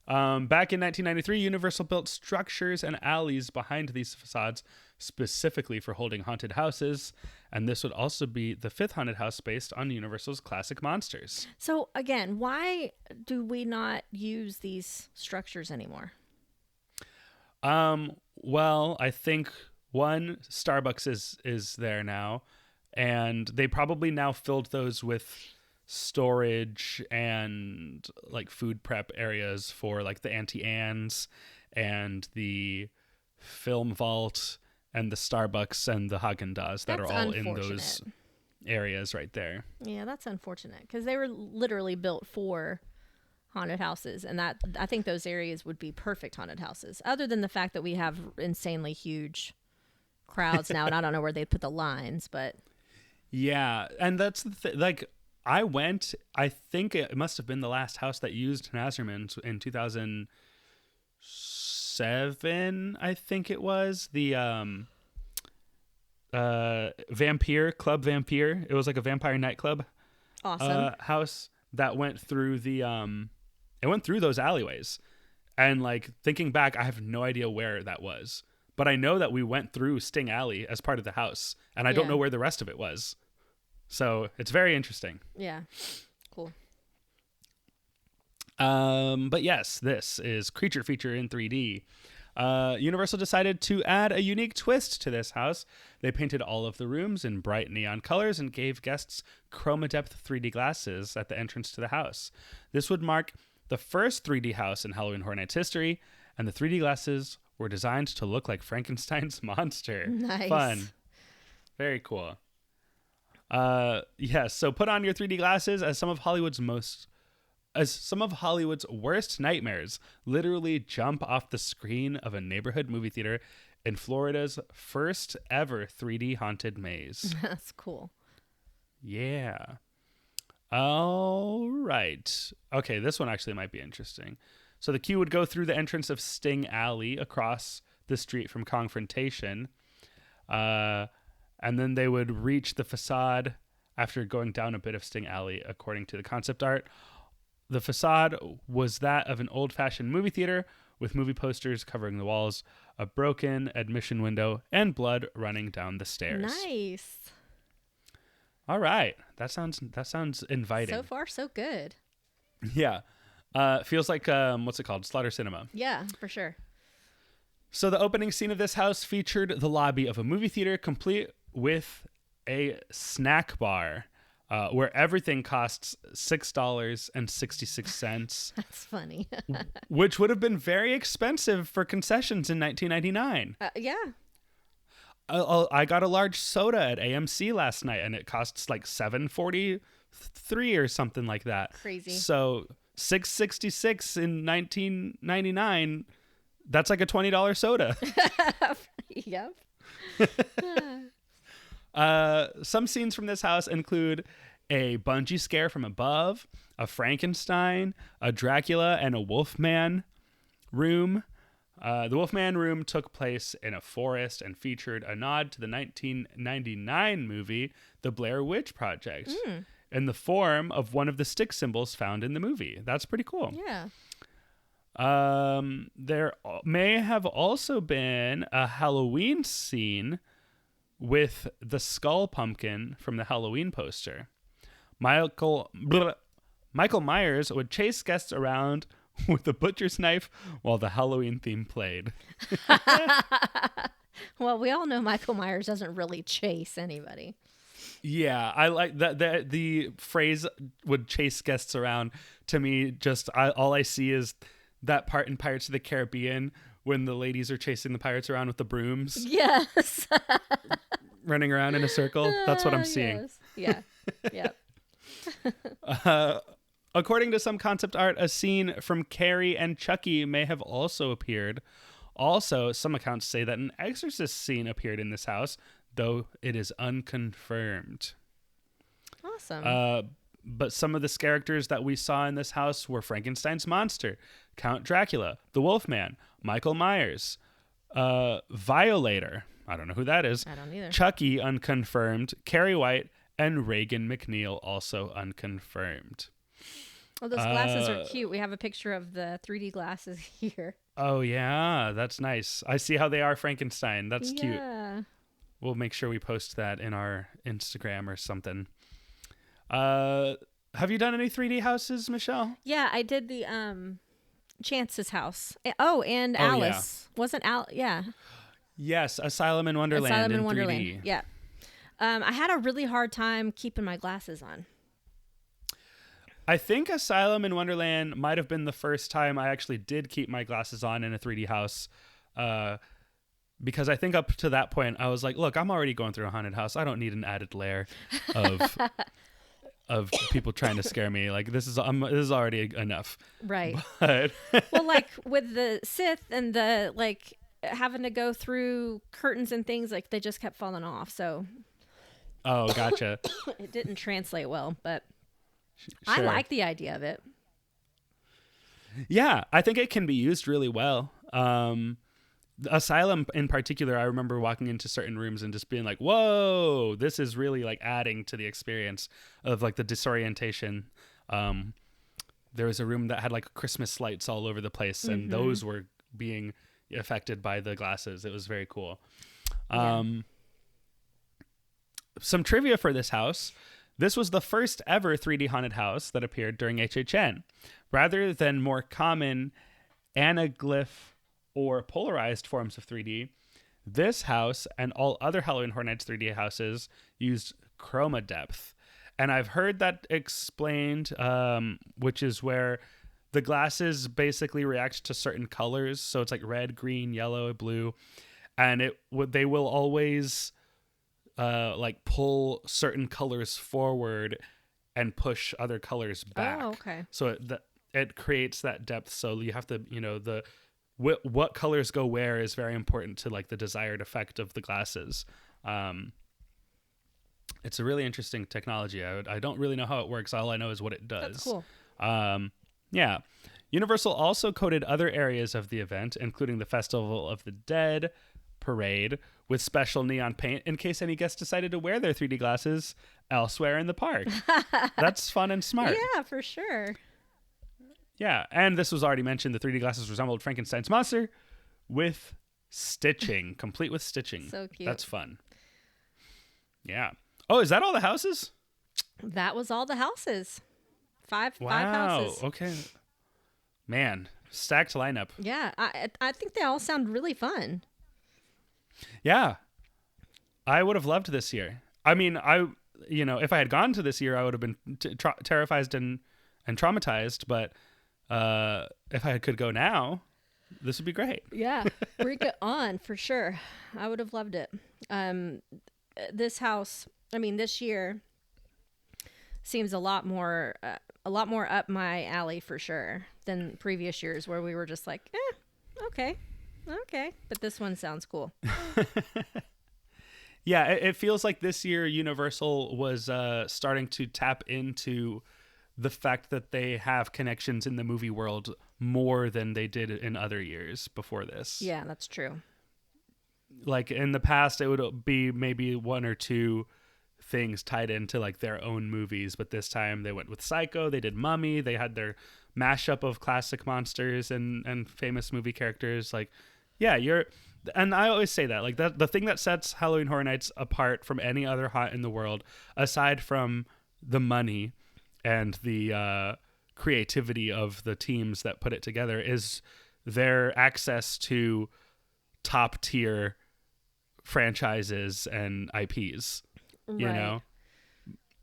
Back in 1993, Universal built structures and alleys behind these facades specifically for holding haunted houses, and this would also be the fifth haunted house based on Universal's classic monsters. So again, why do we not use these structures anymore? Well, I think one, Starbucks is there now, and they probably now filled those with storage and like food prep areas for like the Auntie Anne's and the film vault and the Starbucks and the Haagen-Dazs that are all in those areas right there. Yeah, that's unfortunate because they were literally built for haunted houses, and that I think those areas would be perfect haunted houses, other than the fact that we have insanely huge crowds now, and I don't know where they put the lines, but yeah, and that's the thing. Like, I think it must have been the last house that used Nazerman's in 2007, I think it was. The Vampire Club Vampire. It was like a vampire nightclub. awesome. House that went through it went through those alleyways. And like thinking back, I have no idea where that was. But I know that we went through Sting Alley as part of the house, and I don't know where the rest of it was. So it's very interesting. Yeah, cool. But yes, this is Creature Feature in 3D. Universal decided to add a unique twist to this house. They painted all of the rooms in bright neon colors and gave guests Chroma Depth 3D glasses at the entrance to the house. This would mark the first 3D house in Halloween Horror Nights history, and the 3D glasses were designed to look like Frankenstein's monster. Nice. Fun. Very cool. Yes, so put on your 3D glasses as some of Hollywood's worst nightmares literally jump off the screen of a neighborhood movie theater in Florida's first ever 3D haunted maze. That's cool. Yeah. All right. Okay, this one actually might be interesting. So the queue would go through the entrance of Sting Alley across the street from Confrontation. And then they would reach the facade after going down a bit of Sting Alley, according to the concept art. The facade was that of an old-fashioned movie theater with movie posters covering the walls, a broken admission window, and blood running down the stairs. Nice. All right. That sounds inviting. So far, so good. Yeah. Feels like, what's it called? Slaughter Cinema. Yeah, for sure. So the opening scene of this house featured the lobby of a movie theater complete with a snack bar where everything costs $6.66. That's funny. Which would have been very expensive for concessions in 1999. Yeah. I got a large soda at AMC last night, and it costs like $7.43 or something like that. Crazy. So $6.66 in 1999. That's like a $20 soda. Yep. Some scenes from this house include a bungee scare from above, a Frankenstein, a Dracula, and a Wolfman room. The Wolfman room took place in a forest and featured a nod to the 1999 movie, The Blair Witch Project, in the form of one of the stick symbols found in the movie. That's pretty cool. Yeah. There may have also been a Halloween scene with the skull pumpkin from the Halloween poster. Michael Myers would chase guests around with a butcher's knife while the Halloween theme played. Well, we all know Michael Myers doesn't really chase anybody. Yeah, I like that. The phrase would chase guests around. To me, all I see is that part in Pirates of the Caribbean when the ladies are chasing the pirates around with the brooms, Yes. running around in a circle. That's what I'm seeing. Yes. Yeah. According to some concept art, a scene from Carrie and Chucky may have also appeared. Also, some accounts say that an Exorcist scene appeared in this house, though it is unconfirmed. Awesome. But some of the characters that we saw in this house were Frankenstein's monster, Count Dracula, the Wolfman, Michael Myers, Violator, I don't know who that is. I don't either. Chucky, unconfirmed, Carrie White, and Reagan McNeil, also unconfirmed. Oh, those glasses are cute. We have a picture of the 3D glasses here. Oh, yeah, that's nice. I see how they are Frankenstein. That's cute. Yeah. We'll make sure we post that in our Instagram or something. Have you done any 3D houses, Michelle? Yeah, I did the Chance's house. Oh, and Alice. Yeah. Wasn't Al? Yeah. Yes, Asylum in Wonderland. Asylum in 3D. Wonderland. Yeah. I had a really hard time keeping my glasses on. I think Asylum in Wonderland might have been the first time I actually did keep my glasses on in a 3D house. Because I think up to that point, I was like, look, I'm already going through a haunted house. I don't need an added layer of people trying to scare me. Like, this is already enough. Right. But Well, like with the Sith and the, like, having to go through curtains and things, like, they just kept falling off. So oh, gotcha. it didn't translate well, but Sure. I like the idea of it. Yeah, I think it can be used really well. The Asylum in particular, I remember walking into certain rooms and just being like, whoa, this is really like adding to the experience of like the disorientation. There was a room that had like Christmas lights all over the place, and those were being affected by the glasses. It was very cool. Some trivia for this house. This was the first ever 3D haunted house that appeared during HHN. Rather than more common anaglyph or polarized forms of 3D, this house and all other Halloween Horror Nights 3D houses used chroma depth. And I've heard that explained, which is where the glasses basically react to certain colors. So it's like red, green, yellow, blue. And they will always like pull certain colors forward and push other colors back. Oh, okay. So it creates that depth. So you have to, what colors go where is very important to like the desired effect of the glasses. It's a really interesting technology. I don't really know how it works. All I know is what it does. That's cool. Yeah. Universal also coded other areas of the event, including the Festival of the Dead parade with special neon paint in case any guests decided to wear their 3D glasses elsewhere in the park. That's fun and smart. Yeah, for sure. Yeah, and this was already mentioned. The 3D glasses resembled Frankenstein's monster with stitching, complete with stitching. So cute. That's fun. Yeah. Oh, is that all the houses? That was all the houses. Five Wow. houses. Okay. Man, stacked lineup. Yeah, I think they all sound really fun. Yeah. I would have loved this year. I mean, if I had gone to this year, I would have been terrified and traumatized, but if I could go now, this would be great. Yeah, bring it on for sure. I would have loved it. This year seems a lot more up my alley for sure than previous years where we were just like, okay. But this one sounds cool. Yeah, it feels like this year Universal was starting to tap into the fact that they have connections in the movie world more than they did in other years before this. Yeah, that's true. Like in the past, it would be maybe one or two things tied into like their own movies, but this time they went with Psycho, they did Mummy, they had their mashup of classic monsters and famous movie characters. Like, yeah, and I always say that, like, the thing that sets Halloween Horror Nights apart from any other haunt in the world, aside from the money and the creativity of the teams that put it together, is their access to top tier franchises and IPs. Right. You know,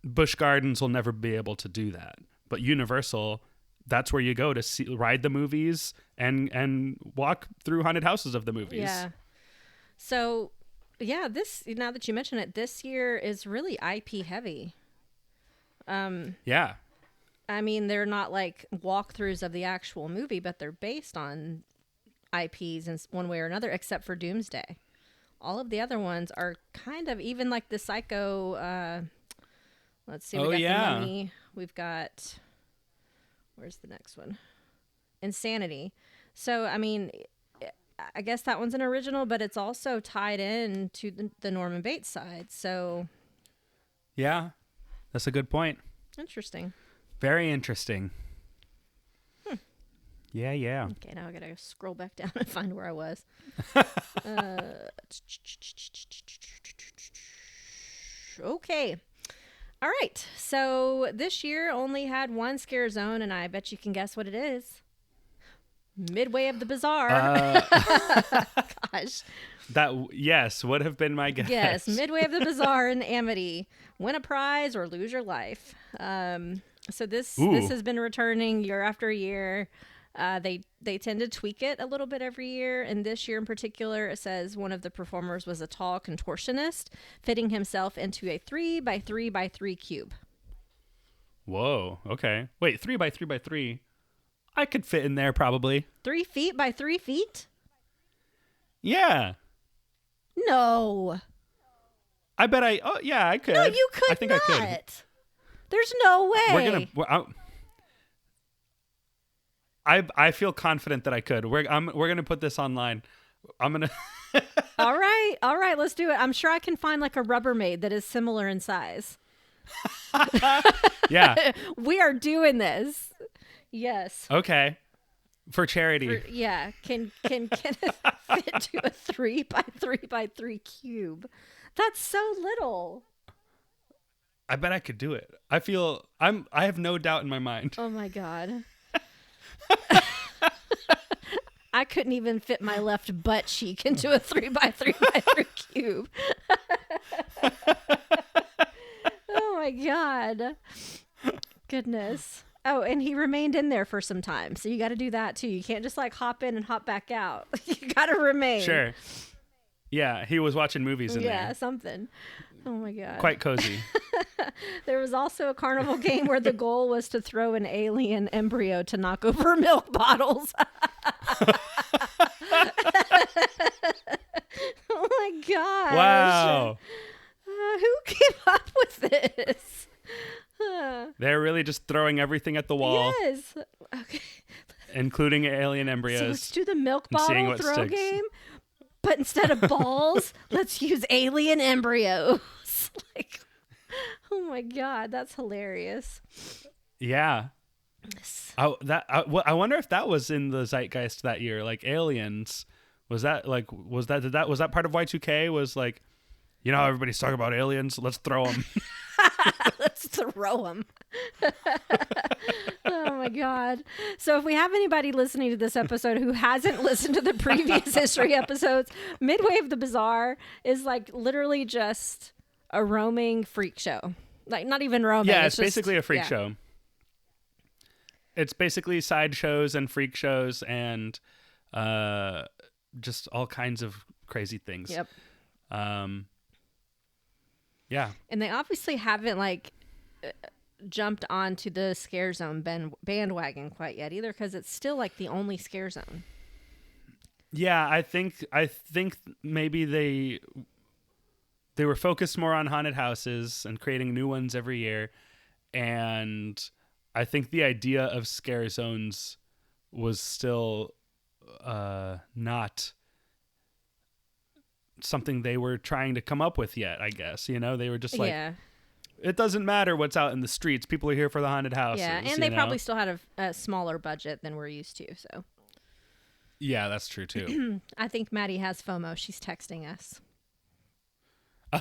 Busch Gardens will never be able to do that. But Universal, that's where you go to ride the movies and walk through haunted houses of the movies. Yeah. So, yeah, now that you mention it, this year is really IP heavy. Yeah. I mean, they're not like walkthroughs of the actual movie, but they're based on IPs in one way or another, except for Doomsday. All of the other ones are kind of, even like the Psycho. Let's see. We got The Mummy. We've got, where's the next one? Insanity. So, I mean, I guess that one's an original, but it's also tied in to the Norman Bates side. So, yeah, that's a good point. Interesting. Very interesting. Yeah. Okay, now I gotta scroll back down and find where I was. Okay. All right. So this year only had one scare zone, and I bet you can guess what it is. Midway of the Bazaar. Gosh. Yes, would have been my guess. Yes, Midway of the Bazaar in Amity. Win a prize or lose your life. So this has been returning year after year. They tend to tweak it a little bit every year, and this year in particular, it says one of the performers was a tall contortionist, fitting himself into a 3x3x3 cube. Whoa. Okay. Wait, 3x3x3. I could fit in there probably. 3 feet by 3 feet? Yeah. No. I bet I. Oh yeah, I could. No, you could I think not. I could. There's no way. I feel confident that I could. We're gonna put this online. I'm gonna. All right, let's do it. I'm sure I can find like a Rubbermaid that is similar in size. Yeah. We are doing this. Yes. Okay. For charity. Can it fit to a 3x3x3 cube? That's so little. I bet I could do it. I have no doubt in my mind. Oh my God. I couldn't even fit my left butt cheek into a 3x3x3 cube. Oh my God. Goodness. Oh, and he remained in there for some time. So you got to do that too. You can't just like hop in and hop back out. You got to remain. Sure. Yeah, he was watching movies in there. Yeah, something. Oh my God. Quite cozy. There was also a carnival game where the goal was to throw an alien embryo to knock over milk bottles. Oh my gosh. Wow. Who came up with this? They're really just throwing everything at the wall. Yes. Okay. Including alien So embryos. let's do the milk seeing bottle what throw sticks. game, but instead of balls, let's use alien embryos. Like, oh my God, that's hilarious. Yeah. I wonder if that was in the zeitgeist that year, like aliens. Was that part of Y2K? Was like, you know how everybody's talking about aliens? Let's throw them. Let's throw them. Oh my God. So if we have anybody listening to this episode who hasn't listened to the previous history episodes, Midway of the Bazaar is like literally just a roaming freak show. Like not even roaming. Yeah, it's just, basically a freak show. It's basically sideshows and freak shows and just all kinds of crazy things. Yep. Yeah. And they obviously haven't like jumped onto the scare zone bandwagon quite yet either, because it's still like the only scare zone. Yeah, I think maybe they were focused more on haunted houses and creating new ones every year, and I think the idea of scare zones was still not something they were trying to come up with yet, I guess. You know, they were just like, it doesn't matter what's out in the streets. People are here for the haunted houses. Yeah, and they probably still had a smaller budget than we're used to, so. Yeah, that's true too. I think Maddie has FOMO. She's texting us.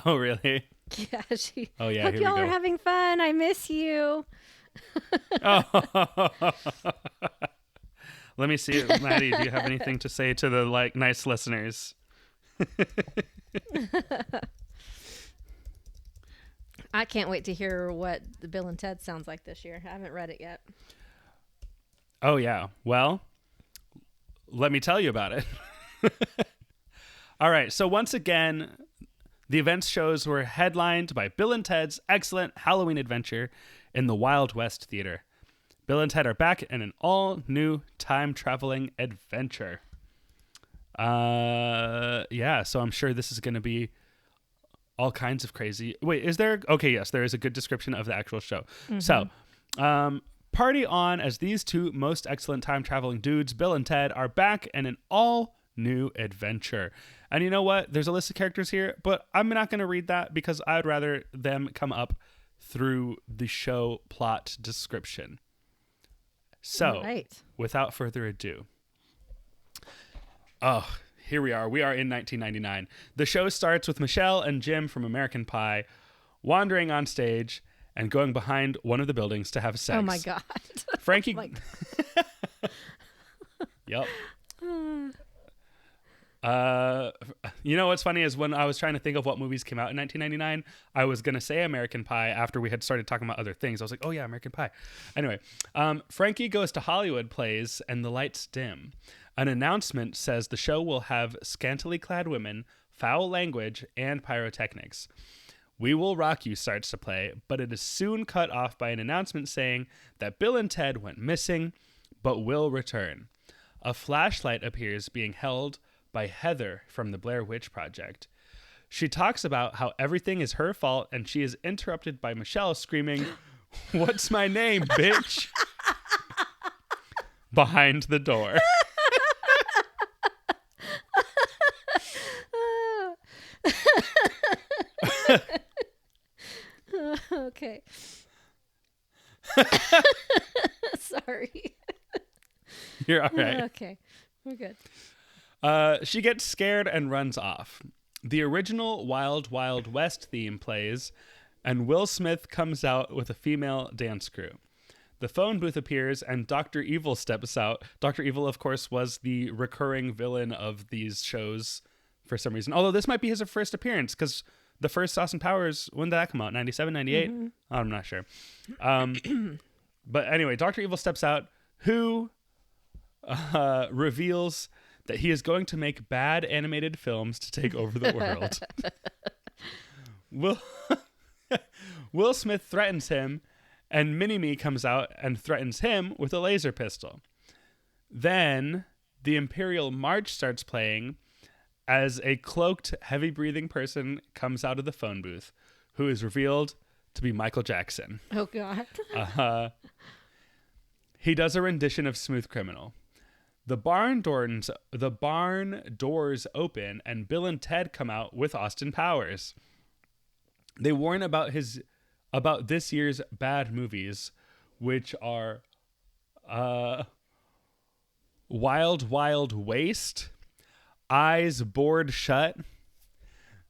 Oh, really? Yeah, she. Oh, yeah, Hope here we y'all go. are having fun. I miss you. Oh. Let me see, Maddie, do you have anything to say to the nice listeners? I can't wait to hear what the Bill and Ted sounds like this year. I haven't read it yet. Oh, yeah. Well, let me tell you about it. All right. So once again, the events shows were headlined by Bill and Ted's Excellent Halloween Adventure in the Wild West Theater. Bill and Ted are back in an all-new time-traveling adventure. Yeah, so I'm sure this is going to be all kinds of crazy. Wait, is there? Okay, yes, there is a good description of the actual show. Mm-hmm. So, party on as these two most excellent time-traveling dudes, Bill and Ted, are back in an all-new adventure. And you know what? There's a list of characters here, but I'm not going to read that because I'd rather them come up through the show plot description. So, without further ado. Oh, here we are. We are in 1999. The show starts with Michelle and Jim from American Pie wandering on stage and going behind one of the buildings to have sex. Oh my God. Frankie. Oh Yep. You know what's funny is when I was trying to think of what movies came out in 1999, I was going to say American Pie after we had started talking about other things. I was like, oh yeah, American Pie. Anyway, Frankie Goes to Hollywood plays and the lights dim. An announcement says the show will have scantily clad women, foul language, and pyrotechnics. We Will Rock You starts to play, but it is soon cut off by an announcement saying that Bill and Ted went missing, but will return. A flashlight appears being held by Heather from the Blair Witch Project. She talks about how everything is her fault, and she is interrupted by Michelle screaming, "What's my name, bitch?" behind the door. Okay. Sorry. You're all right. Okay. We're good. She gets scared and runs off. The original Wild Wild West theme plays, and Will Smith comes out with a female dance crew. The phone booth appears, and Dr. Evil steps out. Dr. Evil, of course, was the recurring villain of these shows for some reason. Although this might be his first appearance, because the first Austin Powers, when did that come out? 97, 98? Mm-hmm. I'm not sure. But anyway, Dr. Evil steps out, who reveals that he is going to make bad animated films to take over the world. Will Smith threatens him, and Mini-Me comes out and threatens him with a laser pistol. Then the Imperial March starts playing as a cloaked, heavy-breathing person comes out of the phone booth, who is revealed to be Michael Jackson. Oh, God. He does a rendition of Smooth Criminal. The barn doors open, and Bill and Ted come out with Austin Powers. They warn about this year's bad movies, which are Wild Wild Waste, Eyes Bored Shut,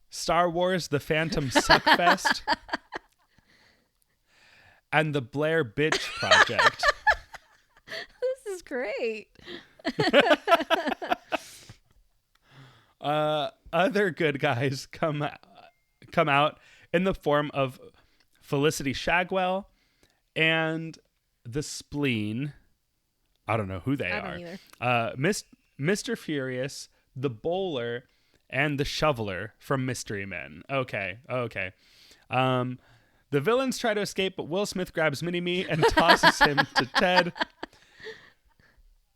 Star Wars The Phantom Suckfest, and the Blair Bitch Project. This is great. Other good guys come out in the form of Felicity Shagwell and the Spleen. I don't know who they are. Mr. Furious, the Bowler, and the Shoveler from Mystery Men. Okay. The villains try to escape, but Will Smith grabs Mini-Me and tosses him to Ted,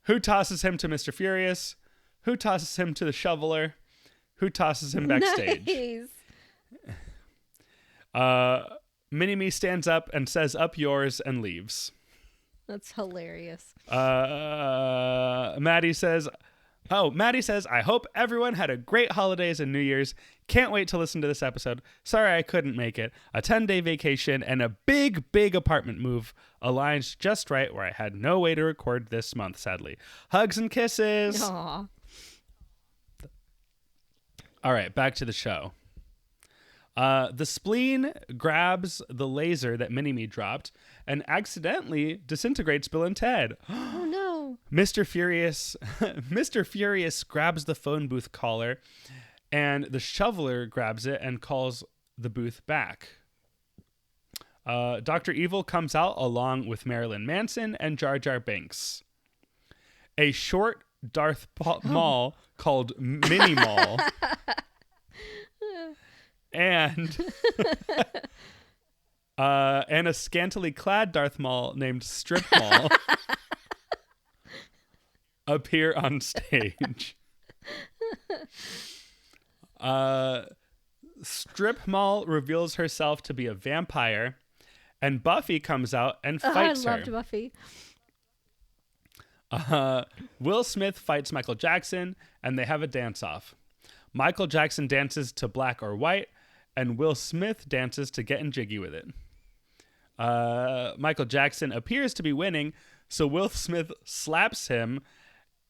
who tosses him to Mr. Furious, who tosses him to the Shoveler, who tosses him backstage. Nice. Mini-Me stands up and says, "Up yours," and leaves. That's hilarious. Maddie says, "I hope everyone had a great holidays and New Year's. Can't wait to listen to this episode. Sorry I couldn't make it. A 10-day vacation and a big apartment move aligned just right where I had no way to record this month, sadly. Hugs and kisses." Aww. All right, back to the show. The Spleen grabs the laser that Mini-Me dropped and accidentally disintegrates Bill and Ted. Oh no. Mr. Furious grabs the phone booth collar, and the Shoveler grabs it and calls the booth back. Dr. Evil comes out along with Marilyn Manson and Jar Jar Binks. A short Darth Maul called Mini Maul. And a scantily clad Darth Maul named Strip Maul appear on stage. Strip Maul reveals herself to be a vampire, and Buffy comes out and fights her. I loved Buffy. Will Smith fights Michael Jackson, and they have a dance-off. Michael Jackson dances to Black or White, and Will Smith dances to Getting Jiggy with It. Michael Jackson appears to be winning, so Will Smith slaps him,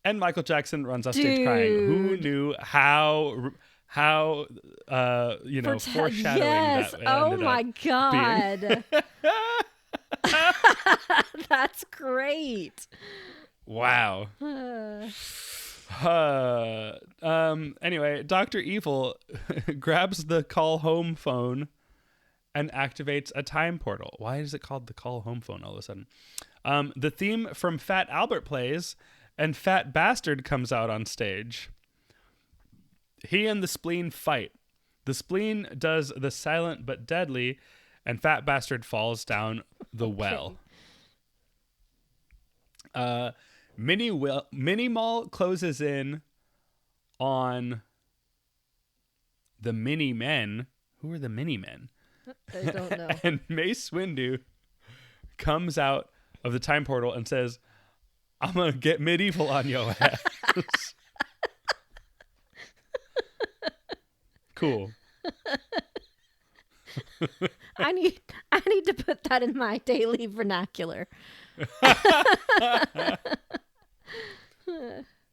and Michael Jackson runs off stage crying. Who knew how foreshadowing yes. that Oh ended my up God. That's great. Wow. Anyway, Dr. Evil grabs the call home phone and activates a time portal. Why is it called the call home phone all of a sudden? The theme from Fat Albert plays, and Fat Bastard comes out on stage. He and the Spleen fight. The Spleen does the silent but deadly, and Fat Bastard falls down the well. Mini Mall closes in on the Mini Men. Who are the Mini Men? I don't know. And Mace Windu comes out of the time portal and says, "I'm gonna get medieval on your ass." Cool. I need to put that in my daily vernacular.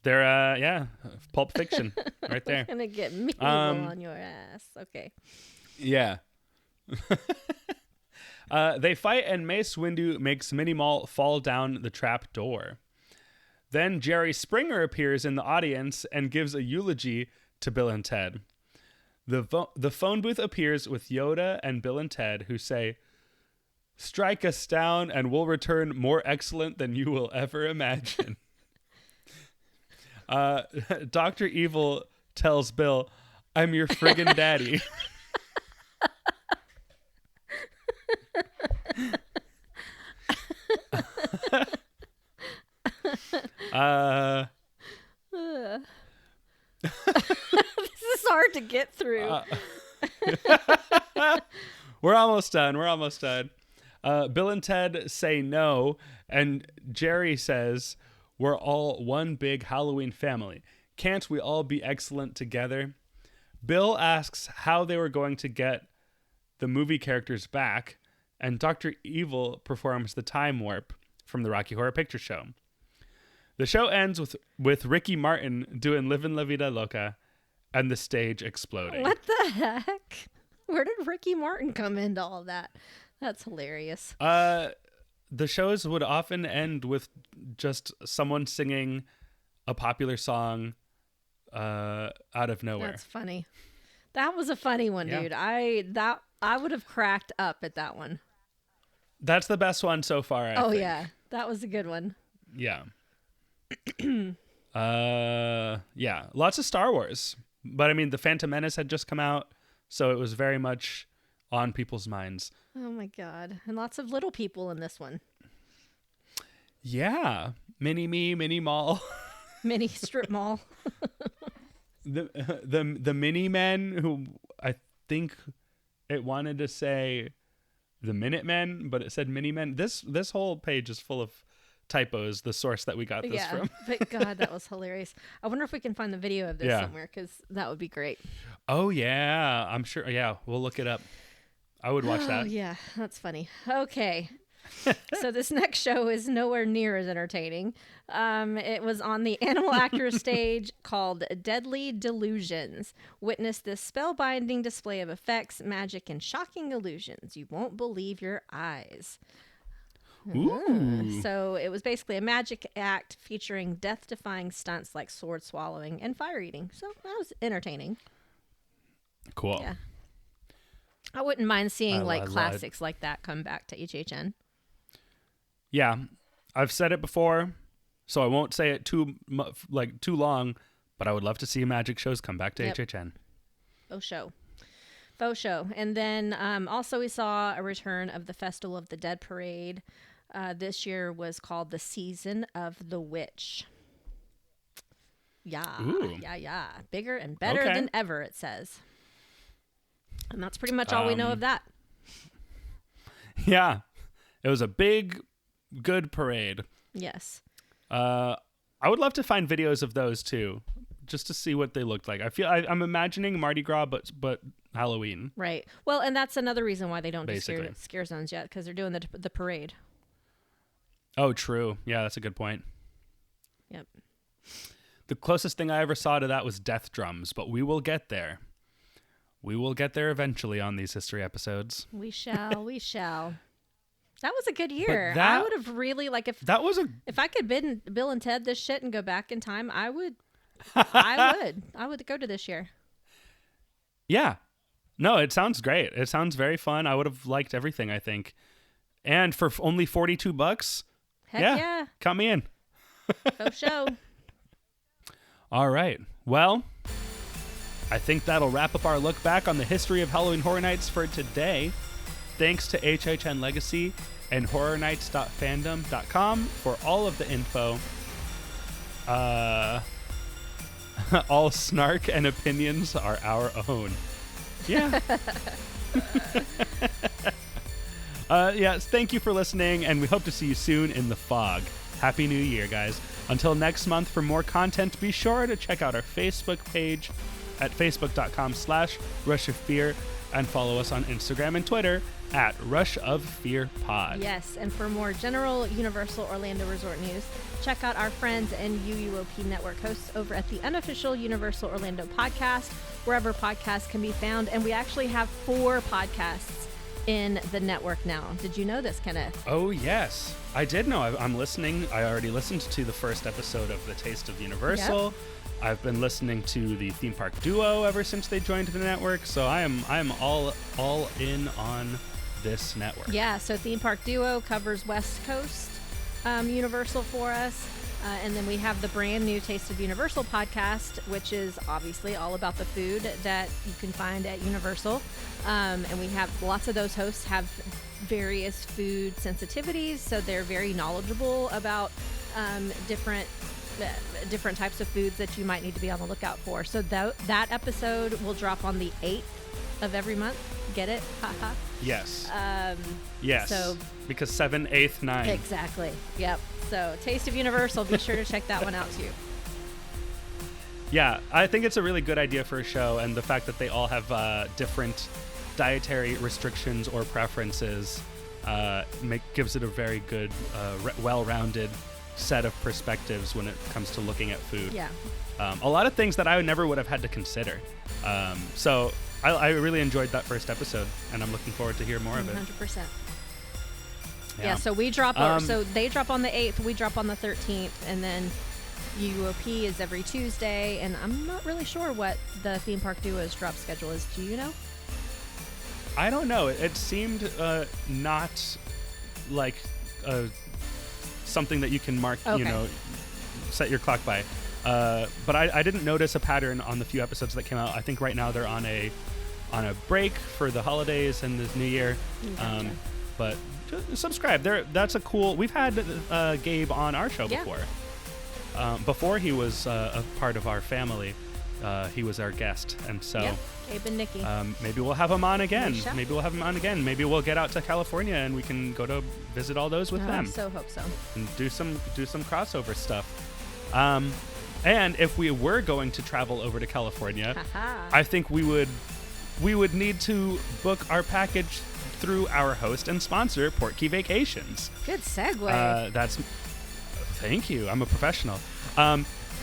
They're Pulp Fiction right there. Gonna get medieval on your ass. Okay. Yeah. They fight, and Mace Windu makes Mini Mall fall down the trap door. Then Jerry Springer appears in the audience and gives a eulogy to Bill and Ted. The phone booth appears with Yoda and Bill and Ted, who say, "Strike us down and we'll return more excellent than you will ever imagine." Dr. Evil tells Bill, "I'm your friggin' daddy." This is hard to get through. We're almost done. Bill and Ted say no, and Jerry says, "We're all one big Halloween family. Can't we all be excellent together?" Bill asks how they were going to get the movie characters back, and Dr. Evil performs the time warp from the Rocky Horror Picture Show. The show ends with Ricky Martin doing Livin' La Vida Loca and the stage exploding. What the heck? Where did Ricky Martin come into all of that? That's hilarious. The shows would often end with just someone singing a popular song out of nowhere. That's funny. That was a funny one, Yeah. dude. I would have cracked up at that one. That's the best one so far, I think. Yeah. That was a good one. Yeah. Yeah. Lots of Star Wars. But I mean, The Phantom Menace had just come out, so it was very much on people's minds. Oh my God. And lots of little people in this one. Yeah. Mini Me, Mini Mall. Mini strip mall. The Mini Men, who I think it wanted to say the Minutemen, but it said Mini Men. This whole page is full of typos, the source that we got this from. But God, that was hilarious. I wonder if we can find the video of this somewhere, because that would be great. Oh, yeah. I'm sure. Yeah, we'll look it up. I would watch that. Oh, yeah. That's funny. Okay. So this next show is nowhere near as entertaining. It was on the Animal Actors stage called Deadly Delusions. Witness this spellbinding display of effects, magic, and shocking illusions. You won't believe your eyes. Ooh. So it was basically a magic act featuring death-defying stunts like sword swallowing and fire eating. So that was entertaining. Cool. Yeah. I wouldn't mind seeing I lied. classics like that come back to HHN. Yeah, I've said it before, so I won't say it too long. But I would love to see magic shows come back to HHN. Faux show. And then also we saw a return of the Festival of the Dead parade. This year was called the Season of the Witch. Yeah. Ooh. Yeah. Bigger and better than ever, it says. And that's pretty much all we know of that. Yeah. It was a big, good parade. Yes. I would love to find videos of those too, just to see what they looked like. I'm imagining Mardi Gras, but Halloween. Right. Well, and that's another reason why they don't do Basically. scare zones yet, because they're doing the parade. Oh, true. Yeah, that's a good point. Yep. The closest thing I ever saw to that was death drums, but we will get there. We will get there eventually on these history episodes. We shall. That was a good year. But that- I would have really if I could bid Bill and Ted this shit and go back in time, I would. I would go to this year. Yeah. No, it sounds great. It sounds very fun. I would have liked everything, I think. And for only $42, Heck yeah. Count me in. Faux show. All right. Well, I think that'll wrap up our look back on the history of Halloween Horror Nights for today. Thanks to HHN Legacy and horrornights.fandom.com for all of the info. All snark and opinions are our own. Yeah. Yes, thank you for listening, and we hope to see you soon in the fog. Happy New Year, guys. Until next month, for more content, be sure to check out our Facebook page at facebook.com/rushoffear and follow us on Instagram and Twitter at RushOfFearPod. Yes, and for more general Universal Orlando Resort news, check out our friends and UUOP Network hosts over at the unofficial Universal Orlando podcast, wherever podcasts can be found. And we actually have 4 podcasts in the network now. Did you know this, Kenneth? Oh, yes. I did know. I'm listening. I already listened to the first episode of The Taste of Universal. Yep. I've been listening to the Theme Park Duo ever since they joined the network. So I am all in on this network. Yeah, so Theme Park Duo covers West Coast Universal for us. And then we have the brand new Taste of Universal podcast, which is obviously all about the food that you can find at Universal. And we have lots of those hosts have various food sensitivities, so they're very knowledgeable about different types of foods that you might need to be on the lookout for. So that episode will drop on the 8th of every month. Get it? Haha. Yes. Yes. So because 7, 8, 9. Exactly. Yep. So Taste of Universal, be sure to check that one out too. Yeah, I think it's a really good idea for a show, and the fact that they all have different dietary restrictions or preferences gives it a very good, well-rounded set of perspectives when it comes to looking at food. Yeah. A lot of things that I never would have had to consider. So I really enjoyed that first episode, and I'm looking forward to hear more of it. 100%. Yeah, so we drop, so they drop on the 8th, we drop on the 13th, and then UOP is every Tuesday, and I'm not really sure what the Theme Park Duo's drop schedule is. Do you know? I don't know. It seemed not like something that you can mark, set your clock by. But I didn't notice a pattern on the few episodes that came out. I think right now they're on a break for the holidays and the New Year. Gotcha. But subscribe. That's a cool. We've had Gabe on our show before. Before he was a part of our family, he was our guest, and so Gabe and Nikki. Maybe we'll have him on again. Maybe we'll get out to California and we can go to visit all those with them. I so hope so. And do some crossover stuff. And if we were going to travel over to California, I think we would need to book our package through our host and sponsor, Portkey Vacations. Good segue. Thank you. I'm a professional.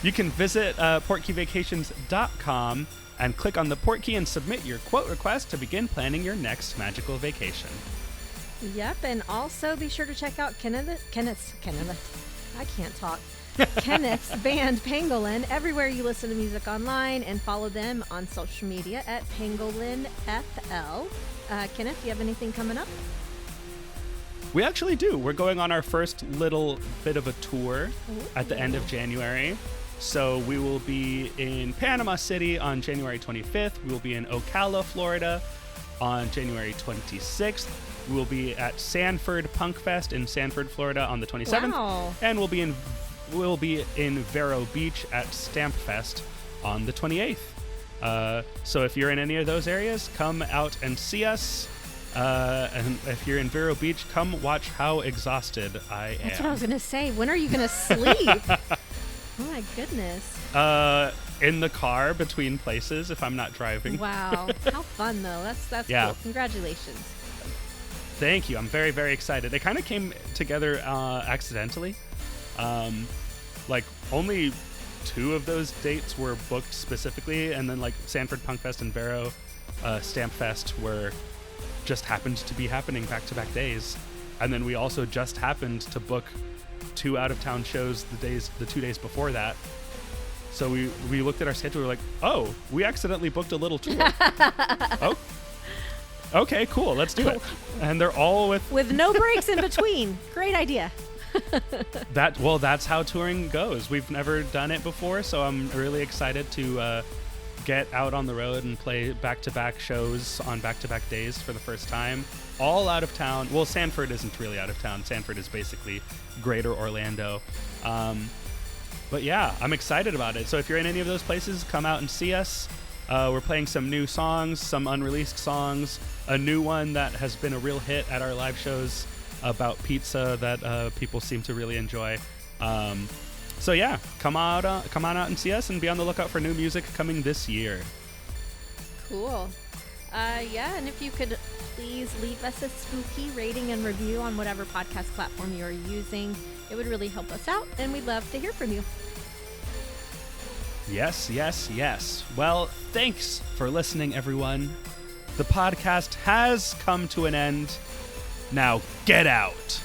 You can visit portkeyvacations.com and click on the Portkey and submit your quote request to begin planning your next magical vacation. Yep, and also be sure to check out Kenneth. I can't talk. Kenneth's band Pangolin everywhere you listen to music online, and follow them on social media at PangolinFL. Kenneth, do you have anything coming up? We actually do. We're going on our first little bit of a tour at the end of January. So we will be in Panama City on January 25th. We will be in Ocala, Florida on January 26th. We will be at Sanford Punk Fest in Sanford, Florida on the 27th. Wow. And we'll be in Vero Beach at Stamp Fest on the 28th. So if you're in any of those areas, come out and see us. And if you're in Vero Beach, come watch how exhausted I am. That's what I was going to say. When are you going to sleep? Oh my goodness. In the car between places if I'm not driving. Wow. How fun though. That's Yeah. cool. Congratulations. Thank you. I'm very, very excited. It kind of came together accidentally. Like only 2 of those dates were booked specifically, and then like Sanford Punk Fest and Vero Stamp Fest were just happened to be happening back-to-back days. And then we also just happened to book 2 out-of-town shows the 2 days before that. So we looked at our schedule, we were like, oh, we accidentally booked a little tour. Oh, okay, cool, let's do it. And they're all with no breaks in between. Great idea. That's how touring goes. We've never done it before, so I'm really excited to get out on the road and play back-to-back shows on back-to-back days for the first time. All out of town. Well, Sanford isn't really out of town. Sanford is basically greater Orlando. But yeah, I'm excited about it. So if you're in any of those places, come out and see us. We're playing some new songs, some unreleased songs, a new one that has been a real hit at our live shows about pizza that people seem to really enjoy. So yeah, come on out and see us, and be on the lookout for new music coming this year. Cool. Yeah, and if you could please leave us a spooky rating and review on whatever podcast platform you're using, it would really help us out, and we'd love to hear from you. Yes, yes, yes. Well, thanks for listening, everyone. The podcast has come to an end. Now get out.